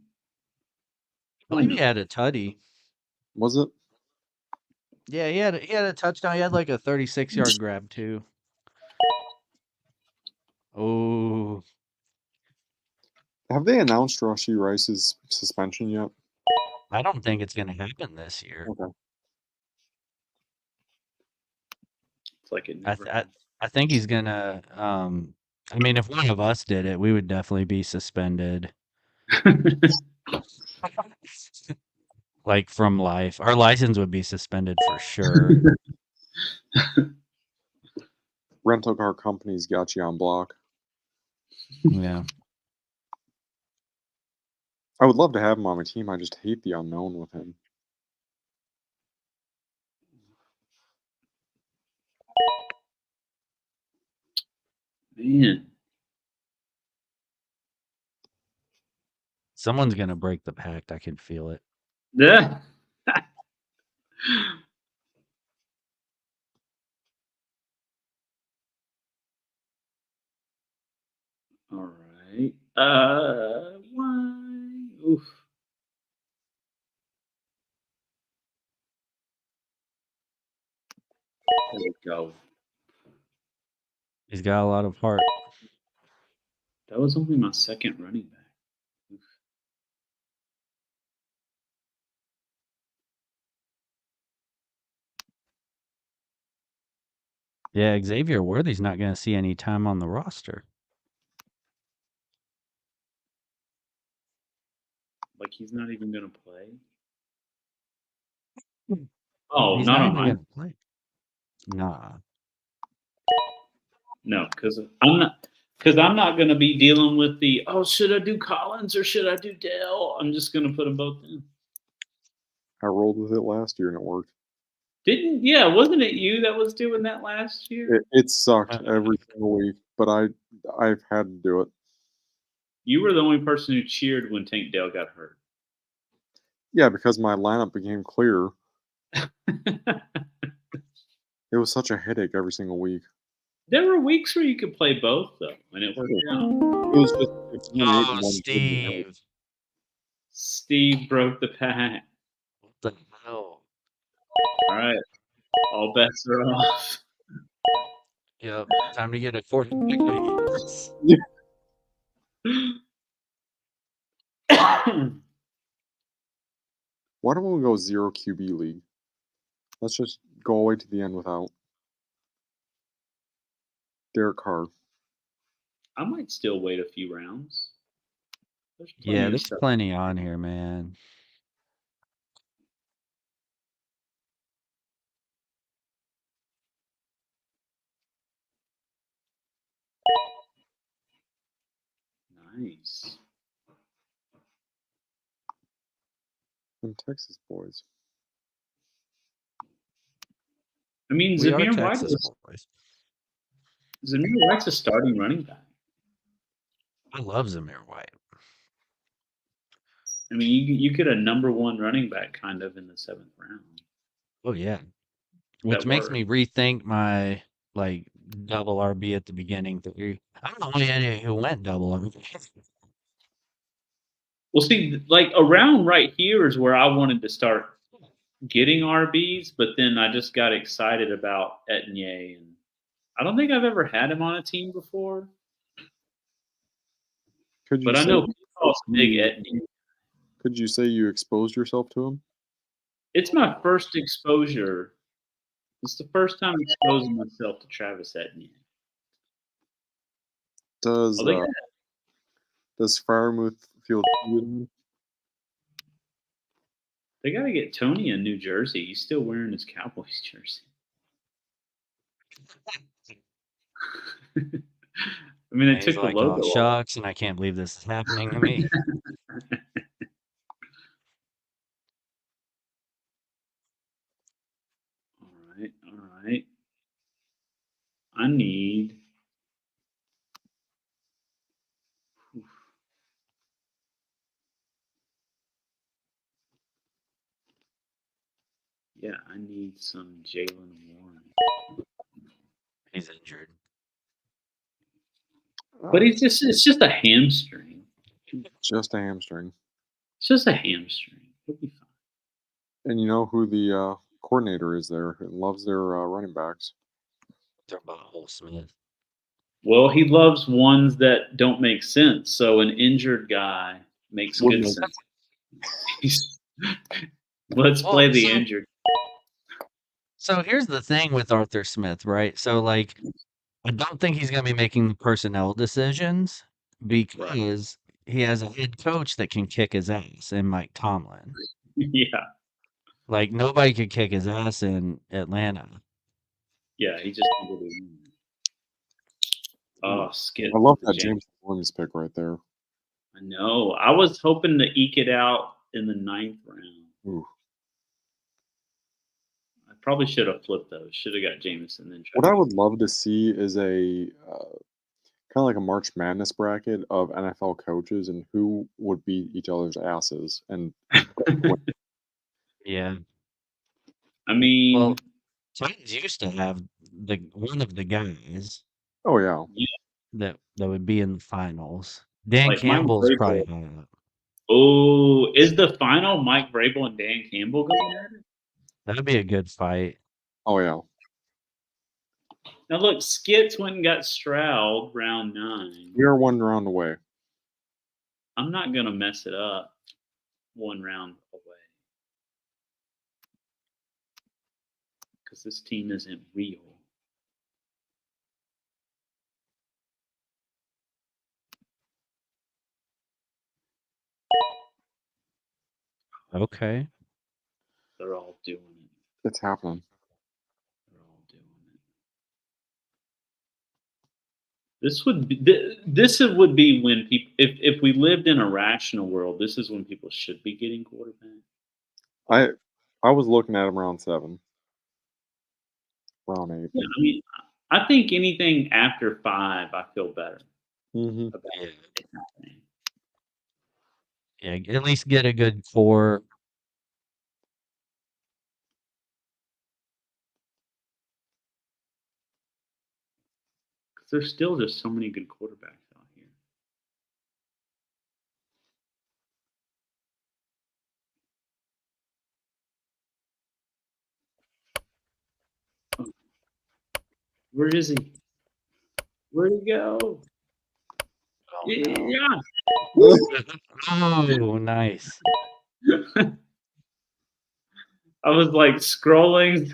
believe he had a tutty. Was it? Yeah, he had a touchdown. He had like a 36-yard grab too. Oh, Have they announced Rashee Rice's suspension yet? I don't think it's gonna happen this year. Okay. It's like it I never th- happened. I think he's gonna. I mean, if one of us did it, we would definitely be suspended, like from life. Our license would be suspended for sure. Rental car companies got you on block. Yeah. I would love to have him on my team. I just hate the unknown with him. Man. Someone's gonna break the pact. I can feel it. Yeah. All right. Why? Oof. There we go. He's got a lot of heart. That was only my second running back. Oof. Yeah, Xavier Worthy's not gonna see any time on the roster. Like he's not even gonna play. Oh, He's not not on even mine. gonna play. Nah. No, because I'm not gonna be dealing with the should I do Collins or should I do Dell? I'm just gonna put them both in. I rolled with it last year and it worked. Wasn't it you that was doing that last year? It sucked every single week, but I've had to do it. You were the only person who cheered when Tank Dell got hurt. Yeah, because my lineup became clear. It was such a headache every single week. There were weeks where you could play both though, and it worked out. It was just if one ate Oh, and one didn't help. Steve. Steve broke the pact. What the hell? All right, all bets are off. Yep. Time to get a quarterback. Why don't we go 0 QB league? Let's just go all the way to the end without Derek Carr. I might still wait a few rounds. There's plenty Yeah, of there's stuff. plenty on here, man. Nice. And Texas boys. I mean, We are Zamir White Texas boys. Zamir White's a starting running back. I love Zamir White. I mean, you get a number one running back kind of in the 7th round. Oh yeah. Which That makes worked. me rethink my like double RB at the beginning theory. I don't know any who went double RB. Well, see, like around right here is where I wanted to start getting RBs, but then I just got excited about Etienne, and I don't think I've ever had him on a team before. Could you But I say know Paul's a big Etienne. Could you say you exposed yourself to him? It's my first exposure. It's the first time exposing myself to Travis Etienne. Does Oh, does Firemouth feel cheated? they got to get Tony in New Jersey. He's still wearing his Cowboys jersey. I mean, they And took he's the like, logo oh off. shucks, and I can't believe this is happening to me. All right. I need. Yeah, I need some Jalen Warren. He's injured. But it's just a hamstring. Just a hamstring. It's just a hamstring. He'll be fine. And you know who the coordinator is there? Who loves their running backs. They're Butthole Smith. Well, he loves ones that don't make sense. So an injured guy makes Would good make sense. Let's Well, play the so- injured. So here's the thing with Arthur Smith, right? So like, I don't think he's going to be making the personnel decisions because he has a head coach that can kick his ass in Mike Tomlin. Yeah. Like nobody could kick his ass in Atlanta. Yeah, he just needed to win. Oh, Skit. I love with the that James Williams pick right there. I know. I was hoping to eke it out in the 9th round. Ooh. I probably should have flipped those. Should have got Jameson then. What I would love to see is a kind of like a March Madness bracket of NFL coaches and who would beat each other's asses. And Yeah. I mean, Well, Titans used to have one of the guys oh yeah, that would be in the finals. Dan Like Mike Campbell's Vrabel. probably high up. oh, is the final Mike Vrabel and Dan Campbell going at it? That'd be a good fight. oh yeah. Now look, Skits went and got Stroud round 9. We are one round away. I'm not gonna mess it up. One round away. Because this team isn't real. Okay. They're all doing it. It's happening. They're all doing it. This would be when people, if we lived in a rational world, this is when people should be getting quarterback. I was looking at him round 7. Round 8. Yeah, I mean, I think anything after 5, I feel better Mm-hmm. about Yeah. it happening. Yeah, at least get a good 4. Because there's still just so many good quarterbacks out here. Where is he? Where'd he go? Oh, no. Yeah. Oh, nice. I was like scrolling.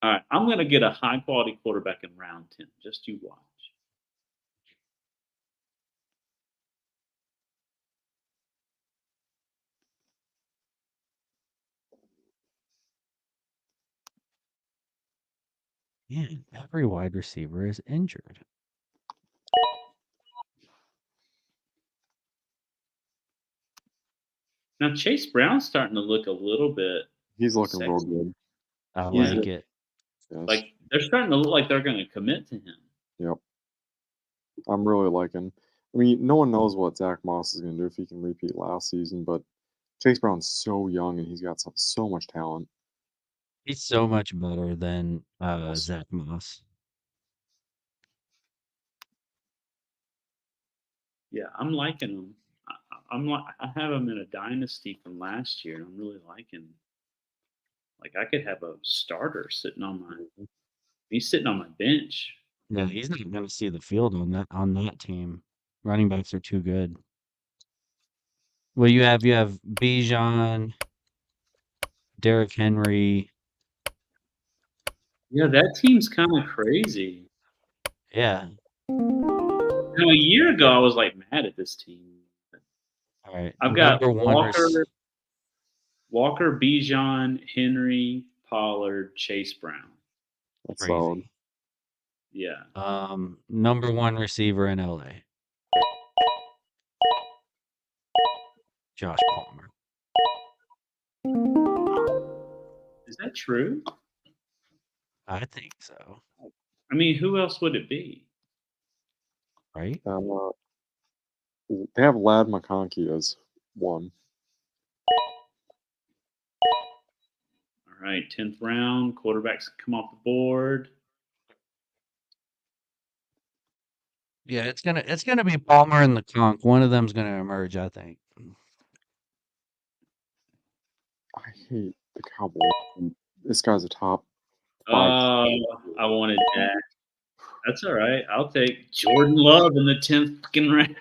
All right, I'm going to get a high quality quarterback in round 10. Just you watch. Man, every wide receiver is injured. Now Chase Brown's starting to look a little bit. He's looking real sexy. good. I He's like it. Yes. Like they're starting to look like they're going to commit to him. Yep. I'm really liking. I mean, no one knows what Zach Moss is going to do if he can repeat last season, but Chase Brown's so young and he's got so much talent. He's so much better than Zach Moss. Yeah, I'm liking him. I have him in a dynasty from last year, and I'm really liking. Like I could have a starter sitting on my. He's sitting on my bench. Yeah, he's not going to see the field on that team. Running backs are too good. Well, you have Bijan, Derrick Henry. Yeah, that team's kind of crazy. Yeah. Now, a year ago, I was like mad at this team. All right. I've got Number one Walker, Bijan, Henry, Pollard, Chase Brown. That's crazy. solid. Yeah. Number 1 receiver in LA. Josh Palmer. Is that true? I think so. I mean, who else would it be? Right? They have Lad McConkey as 1. All right, 10th round. Quarterbacks come off the board. Yeah, it's gonna be Palmer and the Conk. One of them's gonna emerge, I think. I hate the Cowboys. This guy's a top 5. I wanted that. That's all right. I'll take Jordan Love in the 10th fucking round.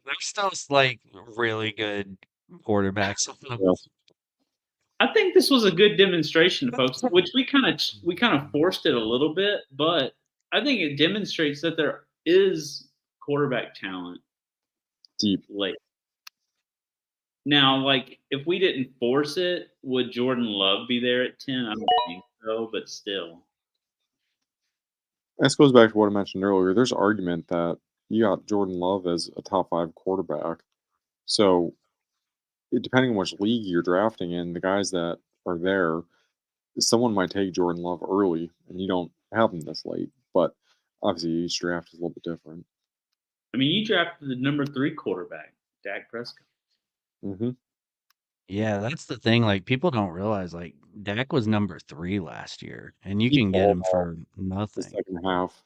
There's still like really good quarterbacks. Yeah. I think this was a good demonstration, folks, which we kind of forced it a little bit, but I think it demonstrates that there is quarterback talent Deep. late. Now, like if we didn't force it, would Jordan Love be there at 10? I don't think so, but still. This goes back to what I mentioned earlier. There's argument that you got Jordan Love as a top 5 quarterback. So, depending on which league you're drafting in, the guys that are there, someone might take Jordan Love early, and you don't have him this late. But obviously, each draft is a little bit different. I mean, you drafted the number 3 quarterback, Dak Prescott. Mm-hmm. Yeah, that's the thing. Like people don't realize, like Dak was number 3 last year, and you He can get balled him out for the nothing. second half.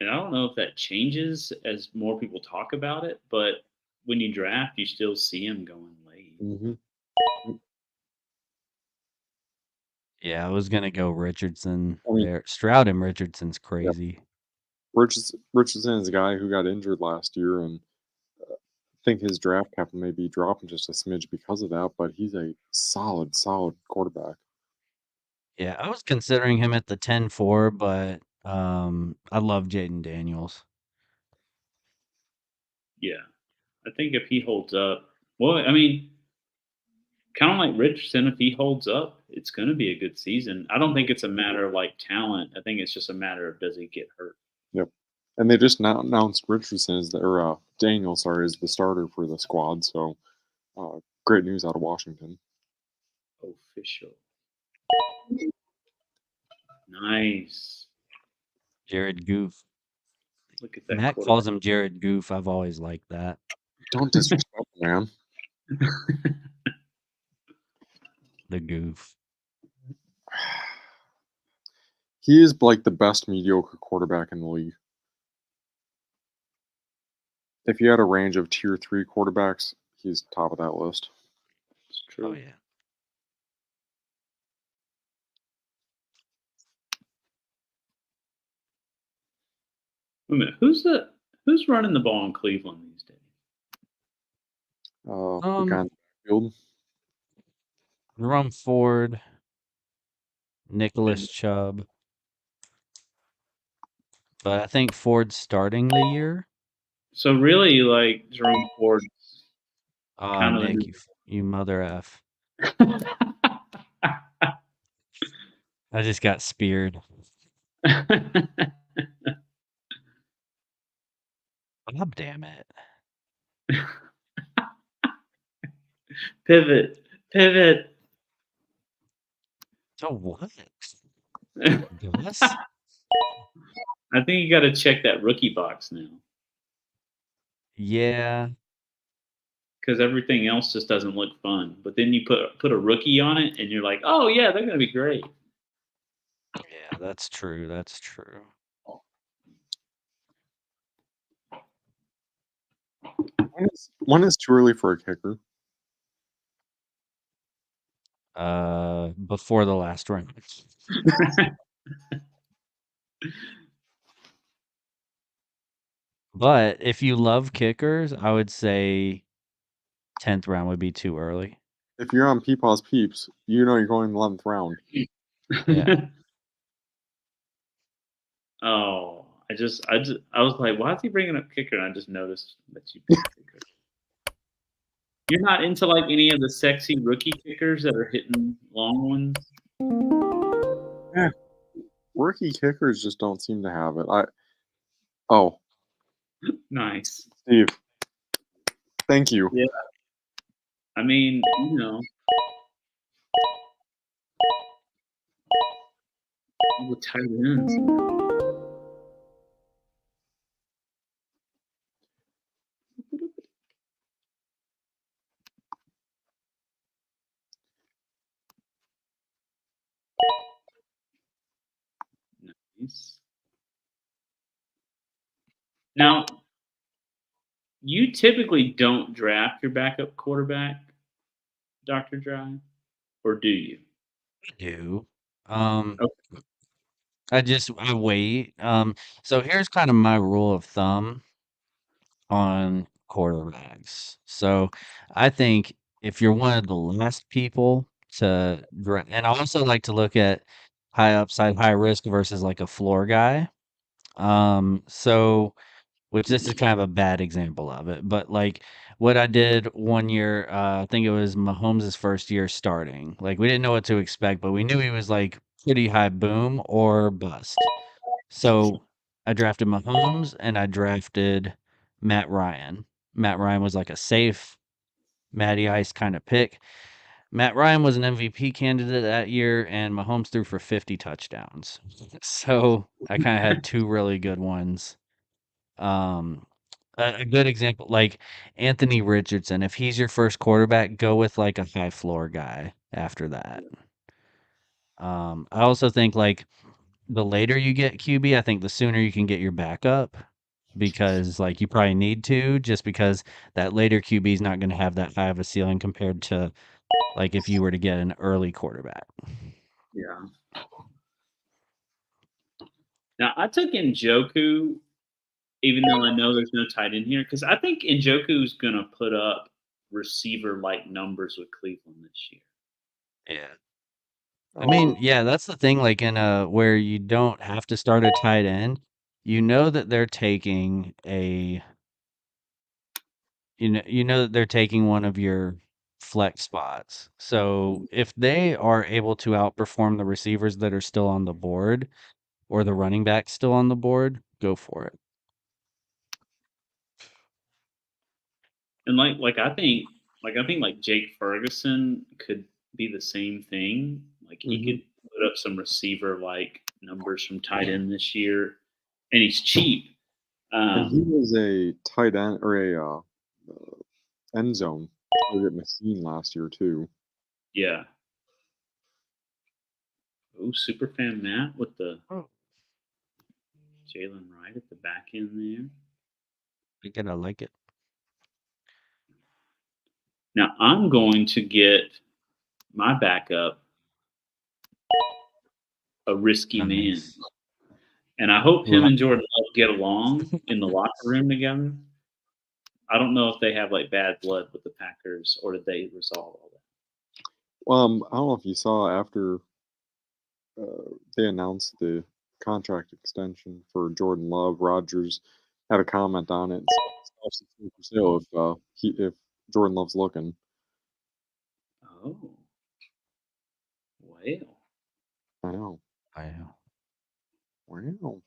And I don't know if that changes as more people talk about it, but when you draft, you still see him going late. Mm-hmm. Yeah, I was gonna go Richardson I mean, there. Stroud and Richardson's crazy. Richardson is a guy who got injured last year, and I think his draft capital may be dropping just a smidge because of that, but he's a solid quarterback. Yeah, I was considering him at the 10-4, but I love Jaden Daniels. Yeah. I think if he holds up, well, I mean, kind of like Richardson, if he holds up, it's going to be a good season. I don't think it's a matter of like talent. I think it's just a matter of does he get hurt. Yep. And they just now announced Richardson or Daniel, sorry, is the starter for the squad. So great news out of Washington. Official. Nice. Jared Goof. Look at that. Matt calls him Jared Goof. I've always liked that. Don't disrespect the man. The Goof. He is like the best mediocre quarterback in the league. If you had a range of tier 3 quarterbacks, he's top of that list. It's true. Oh yeah. Wait a minute. Who's running the ball in Cleveland these days? The guy in the field. Jerome Ford, Nicholas Chubb. But I think Ford's starting the year. So really, like Jerome Ford. Nick, you mother F. I just got speared. God damn it. Pivot. So what? Gus? I think you got to check that rookie box now. Yeah. Because everything else just doesn't look fun. But then you put a rookie on it, and you're like, oh yeah, they're gonna be great. Yeah, that's true. That's true. When is too early for a kicker? Before the last round. But if you love kickers, I would say 10th round would be too early. If you're on Peepaw's Peeps, you know you're going in the 11th round. Yeah. Oh, I was like, why is he bringing up kicker? And I just noticed that you picked kicker. You're not into like any of the sexy rookie kickers that are hitting long ones? Yeah. Rookie kickers just don't seem to have it. Nice. Steve. Thank you. Yeah. I mean, you know. The tight ends. Now, you typically don't draft your backup quarterback, Dr. Dry, or do you? I do. Um, Oh, I wait. So here's kind of my rule of thumb on quarterbacks. So I think if you're one of the last people to draft, and I also like to look at high upside, high risk versus like a floor guy. So which this is kind of a bad example of it, but like what I did one year, I think it was Mahomes' first year starting. Like we didn't know what to expect, but we knew he was like pretty high boom or bust. So I drafted Mahomes and I drafted Matt Ryan. Matt Ryan was like a safe Matty Ice kind of pick. Matt Ryan was an MVP candidate that year, and Mahomes threw for 50 touchdowns. So I kind of had two really good ones. Um, a good example, like Anthony Richardson, if he's your first quarterback, go with like a high floor guy after that. I also think like the later you get QB, I think the sooner you can get your backup because like you probably need to just because that later QB is not going to have that high of a ceiling compared to like if you were to get an early quarterback. yeah. Now, I took Njoku, even though I know there's no tight end here, because I think Njoku's going to put up receiver-like numbers with Cleveland this year. Yeah. I mean, yeah, that's the thing, like in a where you don't have to start a tight end, you know that they're taking a you know that they're taking one of your flex spots. So if they are able to outperform the receivers that are still on the board or the running backs still on the board, go for it. And I think Jake Ferguson could be the same thing. Like he Mhm. could put up some receiver like numbers from tight end this year, and he's cheap. And he was a tight end or a end zone target machine last year too. Yeah. Oh, Superfan Matt with the Oh, Jalen Wright at the back end there. I like it. Now I'm going to get my backup a risky man, Nice. and I hope him Li- and Jordan Love get along in the locker room together. I don't know if they have like bad blood with the Packers or did they resolve all that. I don't know if you saw after they announced the contract extension for Jordan Love. Rogers had a comment on it. And said it's for sale if Jordan Love's looking. Oh, well. I know. Wow. Wow.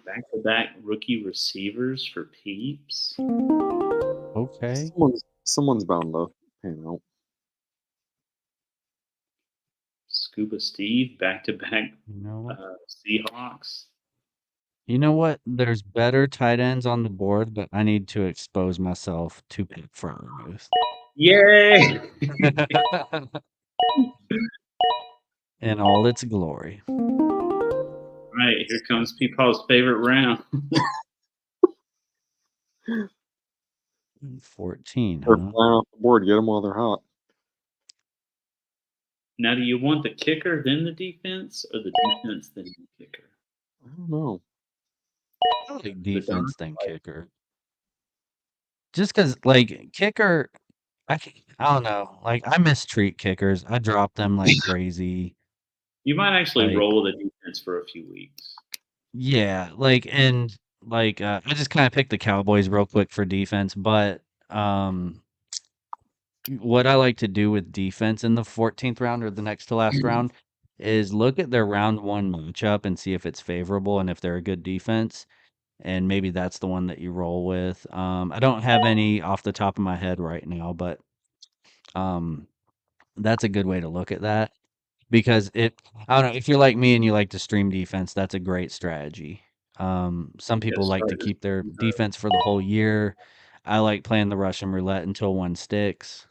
Back to back rookie receivers for Peeps. Okay. Someone's bound to pan out. Scuba Steve, back to back You know what? Seahawks. You know what? There's better tight ends on the board, but I need to expose myself to Pat Freiermuth. Yay! In all its glory. Right, here comes Peepaw's favorite round. 14, They're huh? flying off the board. Get them while they're hot. Now, do you want the kicker, then the defense, or the defense, then the kicker? I don't know. I like The defense Dons than like kicker. Just because, like, kicker, I don't know. Like, I mistreat kickers. I drop them like crazy. you might actually Like, roll the defense for a few weeks. yeah, I just kind of picked the Cowboys real quick for defense, but what I like to do with defense in the 14th round or the next to last round is look at their round one matchup and see if it's favorable and if they're a good defense. And maybe that's the one that you roll with. I don't have any off the top of my head right now, but um, that's a good way to look at that because I don't know, if you're like me and you like to stream defense, that's a great strategy. Some people like to keep their defense for the whole year. I like playing the Russian roulette until one sticks.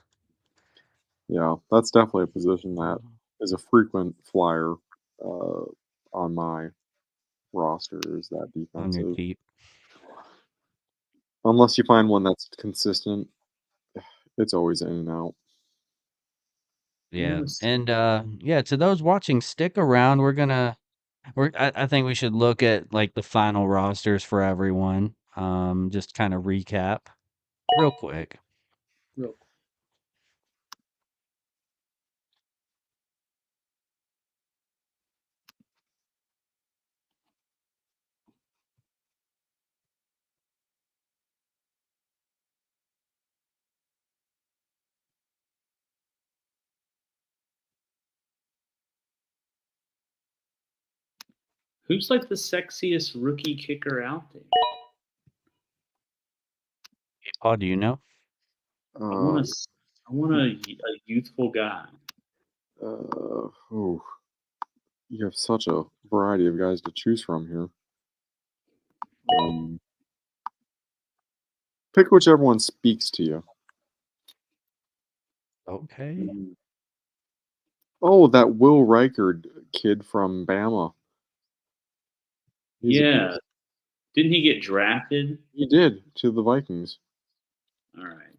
Yeah, that's definitely a position that is a frequent flyer on my roster is that On your defensive. keep. Unless you find one that's consistent, it's always in and out. Yeah. Yes. And yeah, to those watching, stick around. I think we should look at like the final rosters for everyone. Just kind of recap real quick. Real quick. Who's like the sexiest rookie kicker out there? Paul, do you know? I want a youthful guy. Oh, you have such a variety of guys to choose from here. Pick whichever one speaks to you. Okay. Oh, that Will Riker kid from Bama. He's a Yeah. beast. Didn't he get drafted? He did to the Vikings. All right.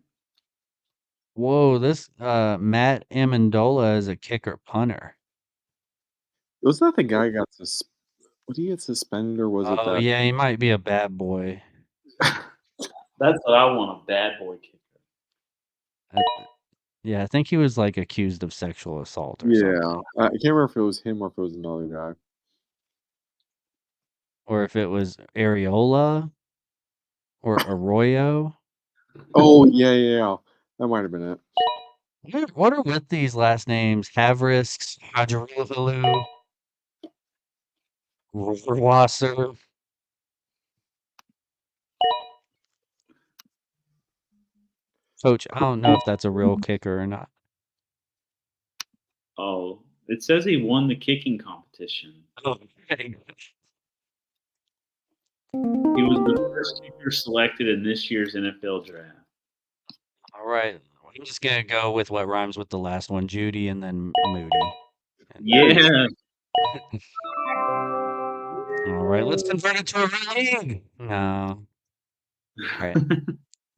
Whoa, this Matt Amendola is a kicker punter. Was that the guy who got would he get suspended or was it Oh that? yeah, he might be a bad boy. That's what I want, a bad boy kicker. Yeah, I think he was like accused of sexual assault or Yeah, something. I can't remember if it was him or if it was another guy. Or if it was Areola or Arroyo. Oh yeah. That might have been it. What are with these last names? Havrisks, Hadrilu, Wasser. Coach, I don't know if that's a real kicker or not. Oh, it says he won the kicking competition. Okay. He was the first kicker selected in this year's NFL draft. All right. I'm just gonna go with what rhymes with the last one, Judy, and then Moody. Yeah. All right, let's convert it to a real league. No. All right.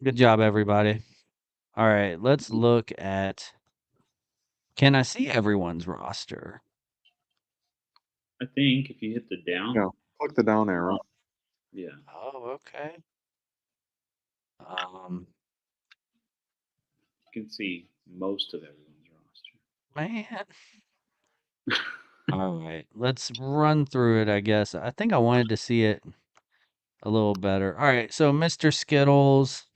Good job, everybody. All right, let's look at. Can I see everyone's roster? I think if you hit the down. Yeah, click the down arrow. Yeah. Oh, okay. You can see most of everyone's roster. Man. All right, let's run through it, I guess. I think I wanted to see it a little better. All right, so Mr. Skittles.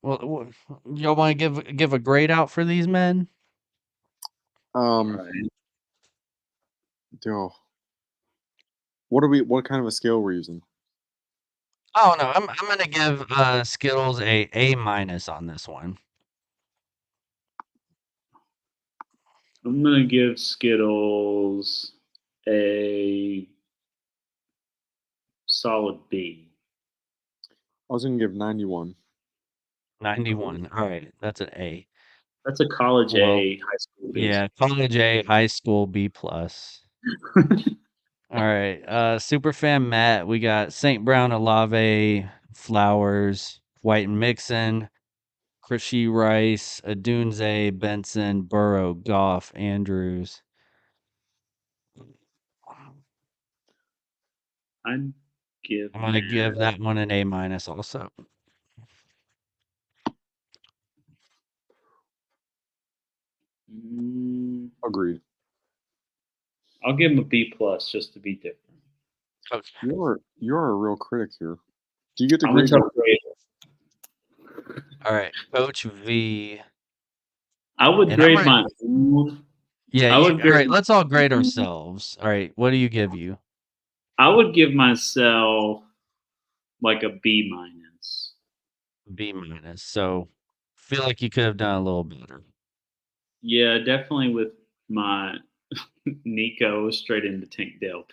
Well, y'all want to give a grade out for these men? Right. Yo, what kind of a scale we're using? Oh no, I'm gonna give Skittles a minus on this one. I'm gonna give Skittles a solid B. I was gonna give 91. 91. All right, that's an A. That's a college Well, A, high school B. Yeah, college A, high school B plus. All right, Superfan Matt, we got St. Brown, Olave, Flowers, White and Mixon, Krishy Rice, Adunze, Benson, Burrow, Goff, Andrews. I'm gonna give that one an A minus also. Agreed. I'll give him a B plus just to be different. Okay. You're a real critic here. Do you get to I'm a grade? tough grader. All right, Coach V. I would And grade I'm my own. Yeah, I would all grade right, let's all grade ourselves. All right, what do you give you? I would give myself like a B minus. B minus. So feel like you could have done a little better. Yeah, definitely with my Nico straight into Tank Dale.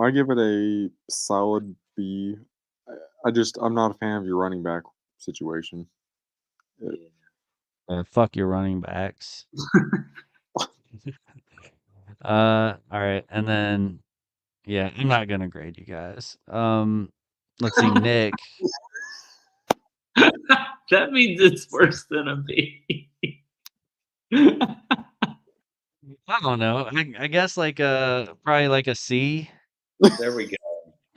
I give it a solid B. I'm not a fan of your running back situation. Fuck your running backs. All right, and then yeah, I'm not gonna grade you guys. Let's see, Nick. That means it's worse than a B. I don't know. I guess like probably like a C. There we go.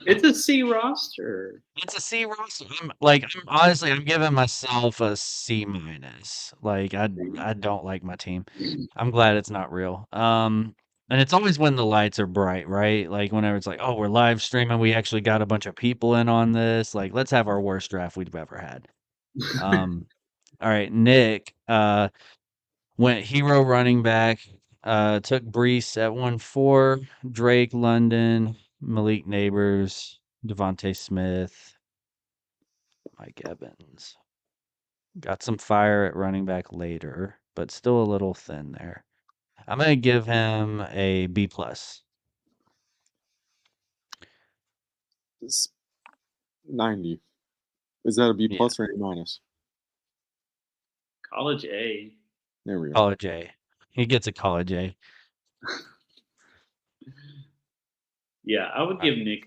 It's a C roster. It's a C roster. I'm giving myself a C minus. Like I don't like my team. I'm glad it's not real. And it's always when the lights are bright, right? Like whenever it's like, oh, we're live streaming, we actually got a bunch of people in on this. Like, let's have our worst draft we've ever had. All right, Nick, went hero running back, took Brees at 1-4, Drake London, Malik Neighbors, Devontae Smith, Mike Evans. Got some fire at running back later, but still a little thin there. I'm gonna give him a B plus. It's 90. Is that a B Yeah. plus or A minus? College A. There we go. College A. He gets a college A. Yeah, I'd give Nick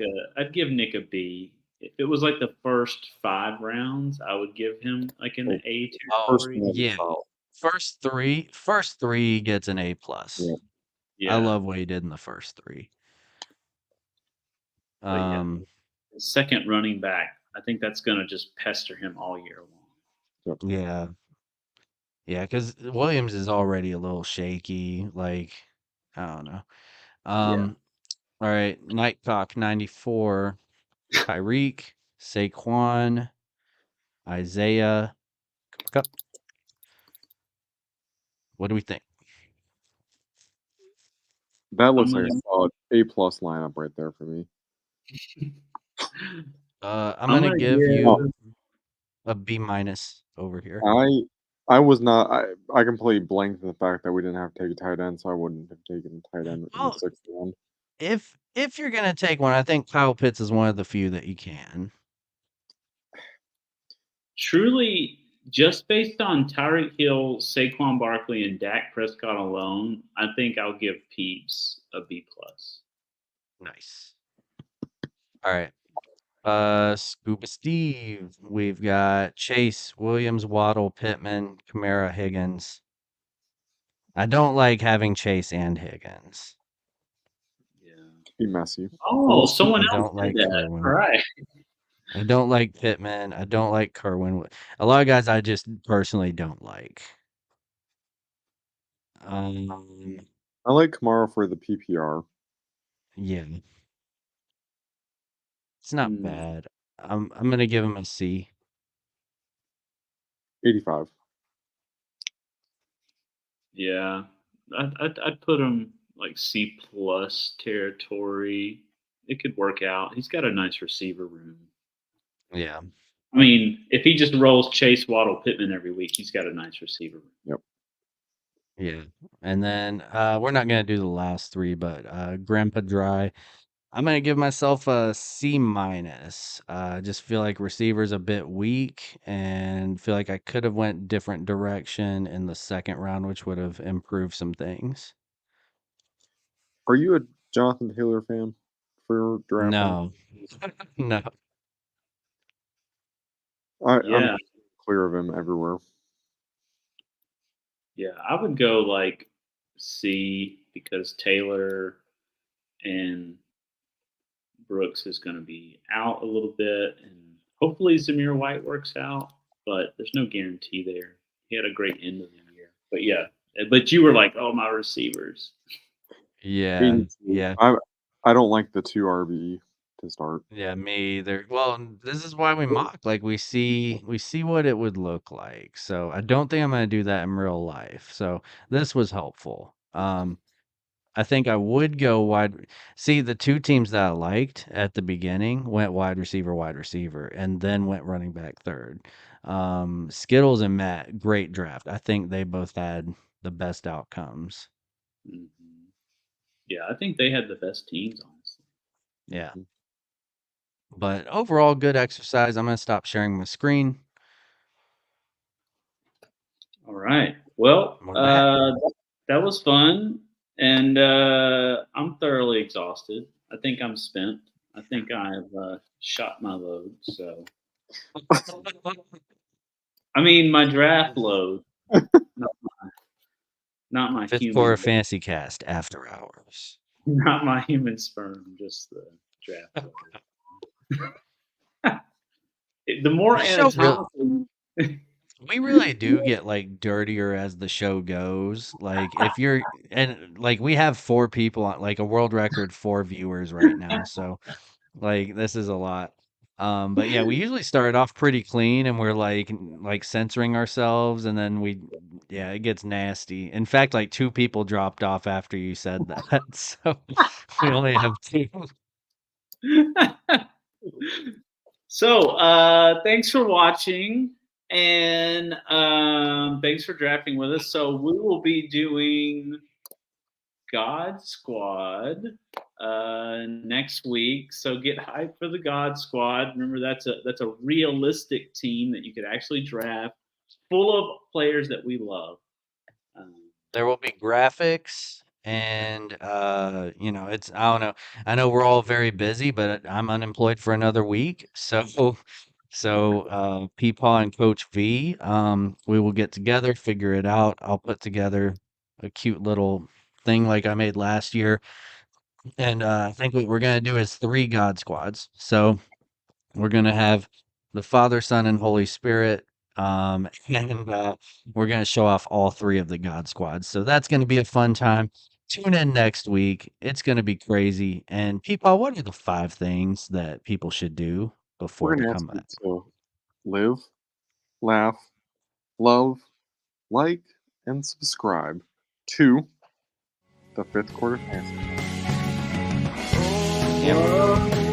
a B. If it was like the first 5 rounds, I would give him like an A territory. Yeah. First three gets an A plus. Yeah. I love what he did in the first 3. But second running back, I think that's gonna just pester him all year long. Yeah. Yeah, because Williams is already a little shaky. Like, I don't know. All right, Nightcock 94, Tyreek, Saquon, Isaiah. Cup. What do we think? That looks like a solid A plus lineup right there for me. I'm gonna give you a B minus over here. I was not. I completely blanked the fact that we didn't have to take a tight end, so I wouldn't have taken a tight end in the 6th round. If you're gonna take one, I think Kyle Pitts is one of the few that you can. Truly, just based on Tyreek Hill, Saquon Barkley, and Dak Prescott alone, I think I'll give Peeps a B plus. Nice. All right. Scuba Steve. We've got Chase, Williams, Waddle, Pittman, Kamara, Higgins. I don't like having Chase and Higgins. Yeah. Be messy. Oh, someone else don't like that. Kerwin. All right. I don't like Pittman. I don't like Kerwin. A lot of guys I just personally don't like. I like Kamara for the PPR. Yeah. It's not bad. I'm gonna give him a C. 85. Yeah, I'd put him like C plus territory. It could work out. He's got a nice receiver room. Yeah. I mean, if he just rolls Chase, Waddle, Pittman every week, he's got a nice receiver room. Yep. Yeah. And then we're not gonna do the last 3, but Grandpa Dry. I'm gonna give myself a C minus. Just feel like receiver's a bit weak, and feel like I could have went different direction in the 2nd round, which would have improved some things. Are you a Jonathan Taylor fan for drafting? No, no. I'm clear of him everywhere. Yeah, I would go like C because Taylor and Brooks is going to be out a little bit, and hopefully Zamir White works out, but there's no guarantee there. He had a great end of the year, but yeah. But you were like, "Oh, my receivers." Yeah, yeah. I don't like the 2 RB to start. Yeah, me either. Well, this is why we mock. Like we see what it would look like. So I don't think I'm gonna do that in real life. So this was helpful. I think I would go wide. See, the 2 teams that I liked at the beginning went wide receiver, and then went running back third. Skittles and Matt, great draft. I think they both had the best outcomes. Mm-hmm. Yeah, I think they had the best teams, honestly. Yeah. But overall, good exercise. I'm going to stop sharing my screen. All right. Well, We're back. that was fun, and I'm thoroughly exhausted. I think I'm spent. I think I've shot my load. So, I mean, my draft load, not my Fifth human, Quarter Fantasy Cast After Hours. not my human sperm, just the draft load. The more The show anatomically, we really do get like dirtier as the show goes. Like if you're and like we have 4 people on like a world record 4 viewers right now. So like this is a lot. But yeah, we usually start off pretty clean and we're like censoring ourselves and then yeah, it gets nasty. In fact, like 2 people dropped off after you said that. So we only have 2. So, thanks for watching, and thanks for drafting with us. So, we will be doing God Squad next week. So, get hyped for the God Squad. Remember, that's a realistic team that you could actually draft, full of players that we love. There will be graphics and you know, it's I don't know. I know we're all very busy, but I'm unemployed for another week. So Peepaw and Coach V, we will get together, figure it out. I'll put together a cute little thing like I made last year. And I think what we're gonna do is 3 God Squads. So we're gonna have the Father, Son, and Holy Spirit. And we're gonna show off all 3 of the God Squads. So that's gonna be a fun time. Tune in next week. It's gonna be crazy. And people, what are the 5 things that people should do before We're they going to ask come you back? to live, laugh, love, like, and subscribe to the Fifth Quarter Fantasy. Yeah.